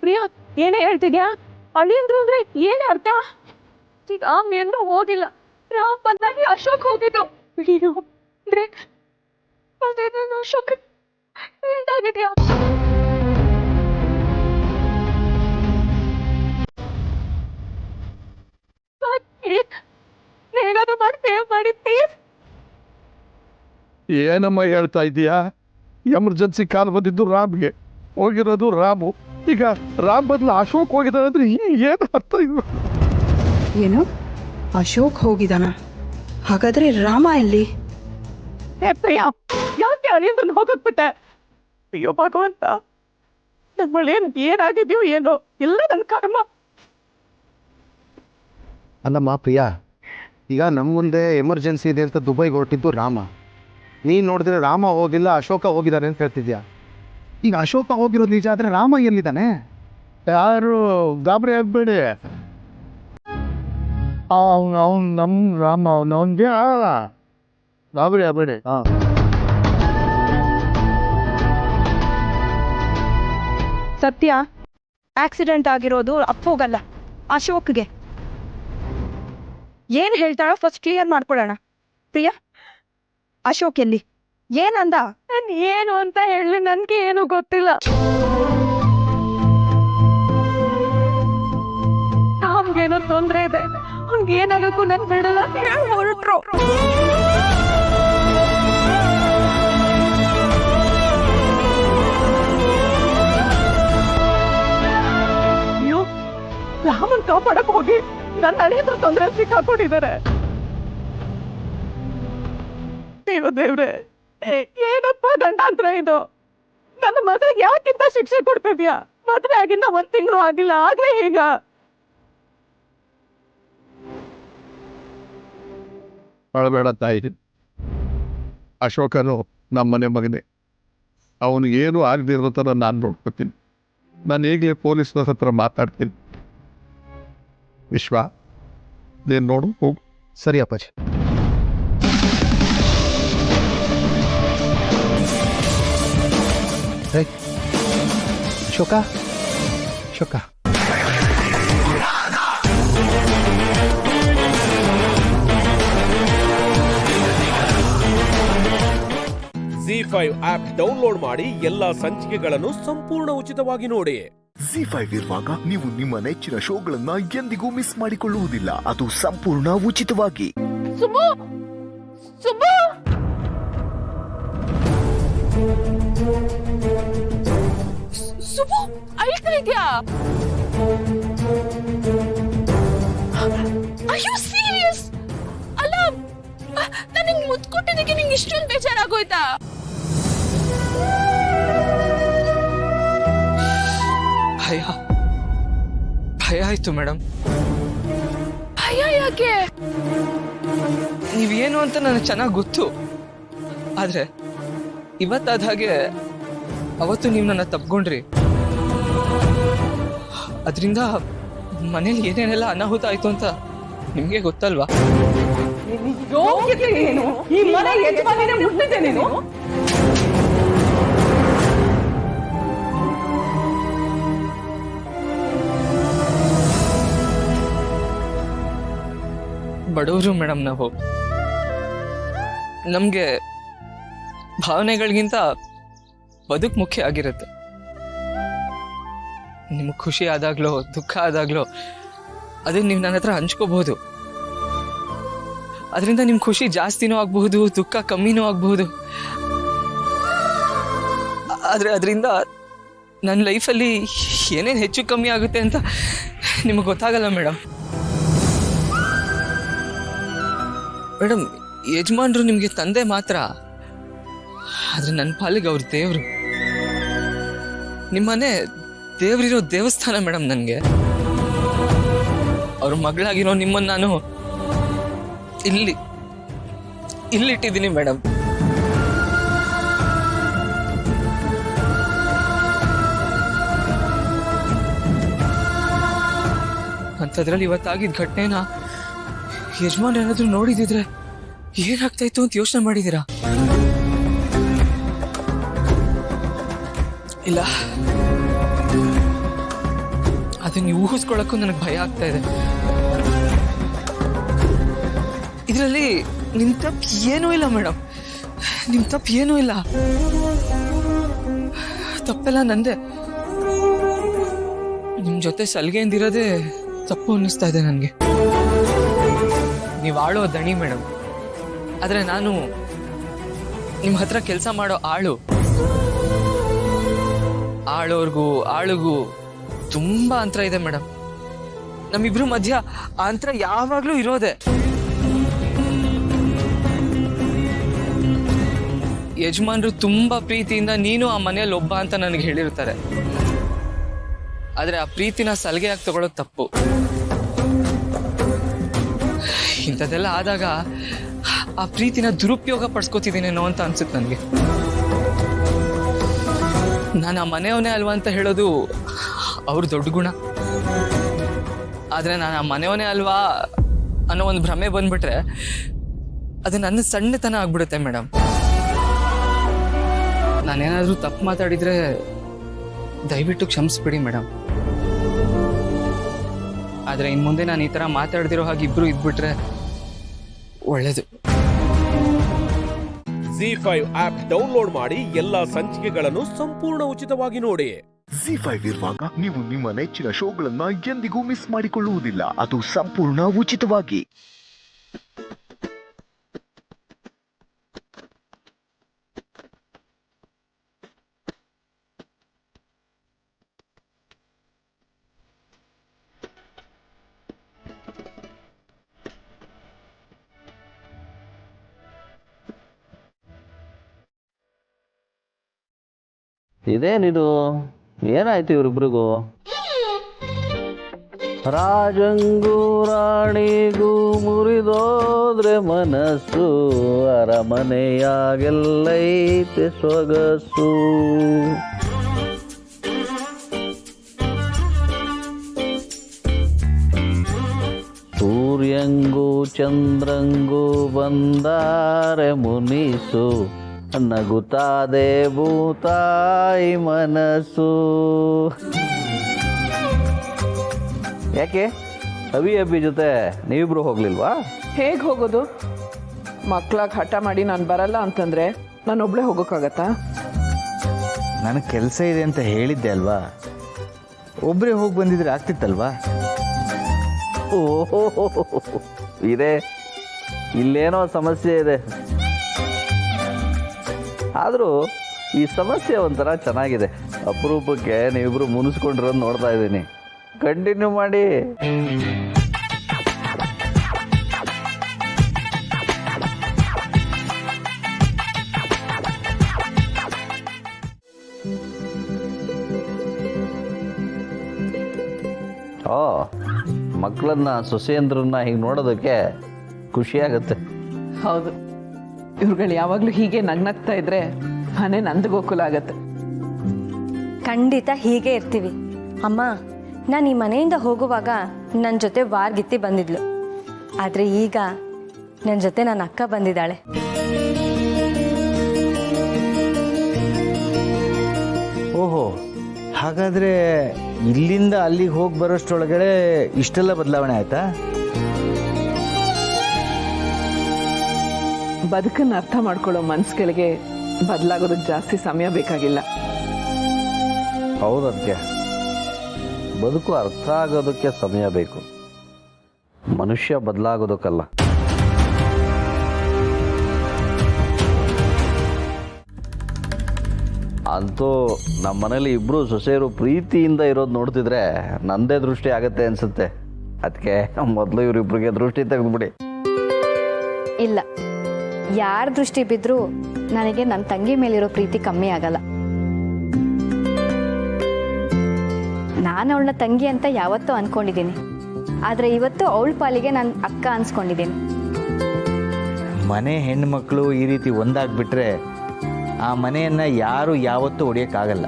ಪ್ರಿಯಾ, ಏನೇ ಹೇಳ್ತಿದ್ಯಾ? ಅಳಿಯಂದ್ರು ಅಂದ್ರೆ ಏನೇ ಅರ್ಥ? ಈಗ ಏನು ಹೋಗಿಲ್ಲ. ರಾಮ್ ಬಂದಾಗ ಅಶೋಕ್ ಹೋಗಿದ್ದು. ಅಂದ್ರೆ ಅಶೋಕ್ ಏನಾಗಿದ್ಯಾ? ಹೇಗಾದ್ರೂ ಮಾಡಿ ಸೇವ್ ಮಾಡಿ ಪ್ಲೀಸ್. ಏನಮ್ಮ ಹೇಳ್ತಾ ಇದೀಯಾ? ಎಮರ್ಜೆನ್ಸಿ ಕಾಲ್ ಬಂದಿದ್ದು ರಾಮ್ಗೆ, ಹೋಗಿರೋದು ರಾಮು. ಈಗ ರಾಮ್ ಬದಲು ಅಶೋಕ್ ಹೋಗಿದ್ದಾನೆ ಅಂದ್ರೆ ಏನು ಅರ್ಥ ಇದು? ಏನು, ಅಶೋಕ್ ಹೋಗಿದಾನ? ಹಾಗಾದ್ರೆ ರಾಮ ಎಲ್ಲಿ? ಪ್ರಿಯಾ, ಯಾಕೆ ಅಳಿಯಂದು ಹೋಗೋದ್ಬಿಟ್ಟೆ? ಅಯ್ಯೋ ಭಗವಂತ, ನಮ್ಮಳೆ ಏನಾಗಿದ್ಯೋ ಏನೋ, ಎಲ್ಲ ನನ್ನ ಕರ್ಮ. ಅಲ್ಲಮ್ಮ ಪ್ರಿಯಾ, ಈಗ ನಮ್ಮ ಮುಂದೆ ಎಮರ್ಜೆನ್ಸಿ ಇದೆ ಅಂತ ದುಬೈಗೆ ಹೊರಟಿದ್ದು ರಾಮ. ನೀನು ನೋಡಿದ್ರೆ ರಾಮ ಹೋಗಿಲ್ಲ, ಅಶೋಕ ಹೋಗಿದ್ದಾರೆ ಅಂತ ಹೇಳ್ತಿದ್ಯಾ. ಈಗ ಅಶೋಕ ಹೋಗಿರೋದು ನಿಜ ಆದರೆ ರಾಮ ಎಲ್ಲಿದ್ದಾನೆ? ಯಾರು ಗಾಬರಿ ಆಗ್ಬೇಡಿ. ಅವ್ನು ನಮ್ಮ ರಾಮ, ಅವನಿಗೆ ಗಾಬರಿ ಆಗ್ಬೇಡಿ. ಸತ್ಯ, ಆಕ್ಸಿಡೆಂಟ್ ಆಗಿರೋದು ಅಪ್ಪೋಗಲ್ಲ, ಅಶೋಕ್ಗೆ. ಏನು ಹೇಳ್ತಾಳೋ ಫಸ್ಟ್ ಕ್ಲಿಯರ್ ಮಾಡ್ಕೊಳ್ಳೋಣ. ಪ್ರಿಯಾ, ಅಶೋಕ್ ಎಲ್ಲಿ? ಏನಂದ? ನಾನು ಏನು ಅಂತ ಹೇಳಿ ನನಗೆ ಏನು ಗೊತ್ತಿಲ್ಲ. ನಮ್ಗೇನೋ ತೊಂದರೆ ಇದೆ, ಅವ್ನಿಗೆ ಏನಾಗಕ್ಕೂ ನನ್ ಬಿಡಲ್ಲ ಹೊರಟ್ರು. ಅಯ್ಯೋ, ರಾಮನ್ ಕಾಪಾಡಕ್ ಹೋಗಿ ನನ್ನ ಹಣೆಯತ್ರ ತೊಂದರೆ ಸಿಕ್ಕಾಕೊಂಡಿದ್ದಾರೆ. ದೇವ್ರೆ, ಏನಪ್ಪ ಗಂಡಾಂತರ ಇದು? ನನ್ನ ಮಗಳಿಗೆ ಯಾಕಿಂತ ಶಿಕ್ಷೆ ಕೊಡ್ತಿದ್ಯಾ? ಮದುವೆ ಆಗಿಂದ 1 ತಿಂಗಳು ಆಗಿಲ್ಲ, ಆಗ್ಲೇ ಈಗ ಅಳಬೇಡ ತಾಯಿ. ಅಶೋಕನು ನಮ್ಮನೆ ಮಗನೇ. ಅವನಿಗೇನು ಆಗದಿರೋ ಥರ ನಾನು ನೋಡ್ಕೊತೀನಿ. ನಾನು ಈಗಲೇ ಪೊಲೀಸ್ನವ್ರ ಹತ್ರ ಮಾತಾಡ್ತೀನಿ. ವಿಶ್ವ, ನೀನು ನೋಡು, ಹೋಗು. ಸರಿ ಅಪ್ಪಾಜಿ. Ashoka, Ashoka, ZEE5 app download ಮಾಡಿ ಎಲ್ಲಾ ಸಂಚಿಕೆಗಳನ್ನು ಸಂಪೂರ್ಣ ಉಚಿತವಾಗಿ ನೋಡಿ. ZEE5 ಇರುವಾಗ ನೀವು ನಿಮ್ಮ ನೆಚ್ಚಿನ ಶೋಗಳನ್ನ ಎಂದಿಗೂ ಮಿಸ್ ಮಾಡಿಕೊಳ್ಳುವುದಿಲ್ಲ. ಅದು ಸಂಪೂರ್ಣ ಉಚಿತವಾಗಿ. ಸುಬ್ಬು, ಸುಬ್ಬು, ಸುಬ್ಬು, ಅಳ್ತಾ ಇದ್ಯಾ? Are you serious? ಅಲ್ಲ, ನಾನು ನಿಂಗೆ ಮುತ್ತು ಕೊಟ್ಟಿದ್ದಕ್ಕೆ ನಿಂಗೆ ಇಷ್ಟೊಂದು ಬೇಜಾರಾಗೋಯ್ತಾ? ಭಯ ಆಯ್ತು ಮೇಡಮ್. ಭಯ ಯಾಕೆ? ನೀವೇನು ಅಂತ ನನಗೆ ಚೆನ್ನಾಗಿ ಗೊತ್ತು. ಆದ್ರೆ ಇವತ್ತಾದ ಹಾಗೆ ಅವತ್ತು ನೀವು ನನ್ನ ತಪ್ಕೊಂಡ್ರಿ. ಅದರಿಂದ ಮನೇಲಿ ಏನೇನೆಲ್ಲ ಅನಾಹುತ ಆಯ್ತು ಅಂತ ನಿಮ್ಗೆ ಗೊತ್ತಲ್ವಾ? ಈ ಮನೆ ಯಜಮಾನಿನೇ ಮುಟ್ಟಿದ್ದೆ ನೀನು. ಬಡವರು ಮೇಡಮ್, ನಾವು ನಮ್ಗೆ ಭಾವನೆಗಳಿಗಿಂತ ಬದುಕು ಮುಖ್ಯ ಆಗಿರುತ್ತೆ. ನಿಮಗೆ ಖುಷಿ ಆದಾಗ್ಲೋ ದುಃಖ ಆದಾಗ್ಲೋ ಅದನ್ನ ನೀವು ನನ್ನ ಹತ್ರ ಹಂಚ್ಕೋಬಹುದು. ಅದರಿಂದ ನಿಮ್ಮ ಖುಷಿ ಜಾಸ್ತಿನೂ ಆಗಬಹುದು, ದುಃಖ ಕಮ್ಮಿನೂ ಆಗಬಹುದು. ಆದರೆ ಅದರಿಂದ ನನ್ನ ಲೈಫಲ್ಲಿ ಏನೇನು ಹೆಚ್ಚು ಕಮ್ಮಿ ಆಗುತ್ತೆ ಅಂತ ನಿಮಗೆ ಗೊತ್ತಾಗಲ್ಲ ಮೇಡಮ್. ಮೇಡಮ್, ಯಜಮಾನ್ರು ನಿಮಗೆ ತಂದೆ ಮಾತ್ರ, ಆದರೆ ನನ್ನ ಪಾಲಿಗೆ ಅವ್ರ ದೇವರು. ನಿಮ್ಮನೆ ದೇವರಿರೋ ದೇವಸ್ಥಾನ ಮೇಡಮ್. ನನಗೆ ಅವ್ರ ಮಗಳಾಗಿರೋ ನಿಮ್ಮನ್ನು ನಾನು ಇಲ್ಲಿಟ್ಟಿದ್ದೀನಿ ಮೇಡಮ್. ಅಂಥದ್ರಲ್ಲಿ ಇವತ್ತಾಗಿದ್ದ ಘಟನೆನ ಯಜಮಾನ್ ಏನಾದರೂ ನೋಡಿದಿದ್ರೆ ಏನಾಗ್ತಾ ಇತ್ತು ಅಂತ ಯೋಚನೆ ಮಾಡಿದ್ದೀರಾ? ಇಲ್ಲ, ಅದನ್ನ ಊಹಿಸ್ಕೊಳ್ಳೋಕ್ಕೂ ನನಗೆ ಭಯ ಆಗ್ತಾ ಇದೆ. ಇದರಲ್ಲಿ ನಿಮ್ಮ ತಪ್ಪು ಏನೂ ಇಲ್ಲ ಮೇಡಮ್, ನಿಮ್ಮ ತಪ್ಪು ಏನೂ ಇಲ್ಲ. ತಪ್ಪೆಲ್ಲ ನಂದೆ. ನಿಮ್ಮ ಜೊತೆ ಸಲಿಗೆಯಿಂದಿರೋದೇ ತಪ್ಪು ಅನ್ನಿಸ್ತಾ ಇದೆ ನನಗೆ. ನೀವು ಆಳೋ ದಣಿ ಮೇಡಮ್, ಆದರೆ ನಾನು ನಿಮ್ಮ ಹತ್ರ ಕೆಲಸ ಮಾಡೋ ಆಳು. ಆಳುಗೂ ತುಂಬಾ ಅಂತರ ಇದೆ ಮೇಡಮ್. ನಮ್ಮಿಬ್ರು ಮಧ್ಯ ಆ ಅಂತರ ಯಾವಾಗ್ಲೂ ಇರೋದೆ. ಯಜಮಾನ್ರು ತುಂಬಾ ಪ್ರೀತಿಯಿಂದ ನೀನು ಆ ಮನೆಯಲ್ಲಿ ಒಬ್ಬ ಅಂತ ನನಗೆ ಹೇಳಿರ್ತಾರೆ. ಆದ್ರೆ ಆ ಪ್ರೀತಿನ ಸಲಿಗೆಯಾಗಿ ತಗೊಳ್ಳೋದು ತಪ್ಪು. ಇಂಥದ್ದೆಲ್ಲ ಆದಾಗ ಆ ಪ್ರೀತಿನ ದುರುಪಯೋಗ ಪಡಿಸ್ಕೋತಿದ್ದೀನೇನೋ ಅಂತ ಅನ್ಸುತ್ತೆ ನನಗೆ. ನಾನು ಆ ಮನೆಯವನೇ ಅಲ್ವಾ ಅಂತ ಹೇಳೋದು ಅವ್ರ ದೊಡ್ಡ ಗುಣ. ಆದರೆ ನಾನು ಆ ಮನೆಯವನೇ ಅಲ್ವಾ ಅನ್ನೋ ಒಂದು ಭ್ರಮೆ ಬಂದ್ಬಿಟ್ರೆ ಅದು ನನ್ನ ಸಣ್ಣತನ ಆಗ್ಬಿಡುತ್ತೆ ಮೇಡಮ್. ನಾನೇನಾದರೂ ತಪ್ಪು ಮಾತಾಡಿದರೆ ದಯವಿಟ್ಟು ಕ್ಷಮಿಸ್ಬಿಡಿ ಮೇಡಮ್. ಆದರೆ ಇನ್ನು ಮುಂದೆ ನಾನು ಈ ಥರ ಮಾತಾಡ್ದಿರೋ ಹಾಗೆ ಇಬ್ಬರು ಇದ್ಬಿಟ್ರೆ ಒಳ್ಳೇದು. ZEE5 ಆಪ್ ಡೌನ್ಲೋಡ್ ಮಾಡಿ ಎಲ್ಲಾ ಸಂಚಿಕೆಗಳನ್ನು ಸಂಪೂರ್ಣ ಉಚಿತವಾಗಿ ನೋಡಿ. ZEE5 ಇರುವಾಗ ನೀವು ನಿಮ್ಮ ನೆಚ್ಚಿನ ಶೋಗಳನ್ನ ಎಂದಿಗೂ ಮಿಸ್ ಮಾಡಿಕೊಳ್ಳುವುದಿಲ್ಲ, ಅದು ಸಂಪೂರ್ಣ ಉಚಿತವಾಗಿ. ಇದೇನಿದು, ಏನಾಯ್ತು ಇವರಿಬ್ರಿಗೂ? ರಾಜಂಗೂ ರಾಣಿಗೂ ಮುರಿದೋದ್ರೆ ಮನಸ್ಸು, ಅರಮನೆಯಾಗೆಲ್ಲೈತೆ ಸೊಗಸು. ಸೂರ್ಯಂಗೂ ಚಂದ್ರಂಗೂ ಬಂದಾರೆ ಮುನಿಸು, ನಗುತ್ತಾದೆ ಭೂತಾಯಿ ಮನಸ್ಸು. ಯಾಕೆ ಅಭಿ ಜೊತೆ ನೀವಿಬ್ರು ಹೋಗ್ಲಿಲ್ವಾ? ಹೇಗೆ ಹೋಗೋದು? ಮಕ್ಕಳಾಗ ಹಠ ಮಾಡಿ ನಾನು ಬರಲ್ಲ ಅಂತಂದ್ರೆ ನಾನು ಒಬ್ಳೆ ಹೋಗೋಕ್ಕಾಗತ್ತಾ? ನನಗೆ ಕೆಲಸ ಇದೆ ಅಂತ ಹೇಳಿದ್ದೆ ಅಲ್ವಾ, ಒಬ್ಬರೇ ಹೋಗಿ ಬಂದಿದ್ರೆ ಆಗ್ತಿತ್ತಲ್ವಾ? ಓಹೋ, ಇದೆ, ಇಲ್ಲೇನೋ ಸಮಸ್ಯೆ ಇದೆ. ಆದರೂ ಈ ಸಮಸ್ಯೆ ಒಂಥರ ಚೆನ್ನಾಗಿದೆ. ಅಪರೂಪಕ್ಕೆ ನೀವಿಬ್ರು ಮುನಿಸ್ಕೊಂಡಿರೋದು ನೋಡ್ತಾ ಇದ್ದೀನಿ. ಕಂಟಿನ್ಯೂ ಮಾಡಿ. ಮಕ್ಕಳನ್ನ ಸೊಸೆಯಂದ್ರನ್ನ ಹೀಗೆ ನೋಡೋದಕ್ಕೆ ಖುಷಿಯಾಗತ್ತೆ. ಹೌದು, ಇವ್ರುಗಳು ಯಾವಾಗಲೂ ಹೀಗೆ ನಗ್ನಗ್ತಾ ಇದ್ರೆ ಮನೆ ನಂದು ಗೋಕುಲ ಆಗತ್ತೆ. ಖಂಡಿತ ಹೀಗೆ ಇರ್ತೀವಿ. ಅಮ್ಮ, ನಾನು ಈ ಮನೆಯಿಂದ ಹೋಗುವಾಗ ನನ್ನ ಜೊತೆ ವಾರ್ಗಿತ್ತಿ ಬಂದಿದ್ಲು, ಆದರೆ ಈಗ ನನ್ನ ಜೊತೆ ನನ್ನ ಅಕ್ಕ ಬಂದಿದ್ದಾಳೆ. ಓಹೋ, ಹಾಗಾದರೆ ಇಲ್ಲಿಂದ ಅಲ್ಲಿಗೆ ಹೋಗಿ ಬರೋಷ್ಟರೊಳಗಡೆ ಇಷ್ಟೆಲ್ಲ ಬದಲಾವಣೆ ಆಯ್ತಾ? ಬದುಕನ್ನು ಅರ್ಥ ಮಾಡ್ಕೊಳ್ಳೋ ಮನಸ್ಸುಗಳಿಗೆ ಬದಲಾಗೋದಕ್ಕೆ ಜಾಸ್ತಿ ಸಮಯ ಬೇಕಾಗಿಲ್ಲ. ಹೌದಕ್ಕೆ ಬದುಕು ಅರ್ಥ ಆಗೋದಕ್ಕೆ ಸಮಯ ಬೇಕು, ಮನುಷ್ಯ ಬದಲಾಗೋದಕ್ಕಲ್ಲ. ಅಂತೂ ನಮ್ಮ ಮನೇಲಿ ಇಬ್ಬರು ಸೊಸೆಯರು ಪ್ರೀತಿಯಿಂದ ಇರೋದು ನೋಡ್ತಿದ್ರೆ ನಂದೇ ದೃಷ್ಟಿ ಆಗತ್ತೆ ಅನ್ಸುತ್ತೆ. ಅದಕ್ಕೆ ಮೊದಲು ಇವರಿಬ್ಬರಿಗೆ ದೃಷ್ಟಿ ತೆಗೆದುಬಿಡಿ. ಇಲ್ಲ, ಯಾರ ದೃಷ್ಟಿ ಬಿದ್ದರೂ ನನಗೆ ನನ್ನ ತಂಗಿ ಮೇಲಿರೋ ಪ್ರೀತಿ ಕಮ್ಮಿ ಆಗಲ್ಲ. ನಾನು ಅವಳನ್ನ ತಂಗಿ ಅಂತ ಯಾವತ್ತೂ ಅಂದ್ಕೊಂಡಿದ್ದೀನಿ, ಆದರೆ ಇವತ್ತು ಅವಳ ಪಾಲಿಗೆ ನಾನು ಅಕ್ಕ ಅನ್ಸ್ಕೊಂಡಿದ್ದೀನಿ. ಮನೆ ಹೆಣ್ಮಕ್ಳು ಈ ರೀತಿ ಒಂದಾಗ್ಬಿಟ್ರೆ ಆ ಮನೆಯನ್ನ ಯಾರು ಯಾವತ್ತೂ ಹೊಡೆಯೋಕ್ಕಾಗಲ್ಲ.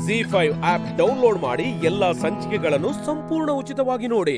ZEE5 ಆಪ್ ಡೌನ್ಲೋಡ್ ಮಾಡಿ ಎಲ್ಲಾ ಸಂಚಿಕೆಗಳನ್ನು ಸಂಪೂರ್ಣ ಉಚಿತವಾಗಿ ನೋಡಿ.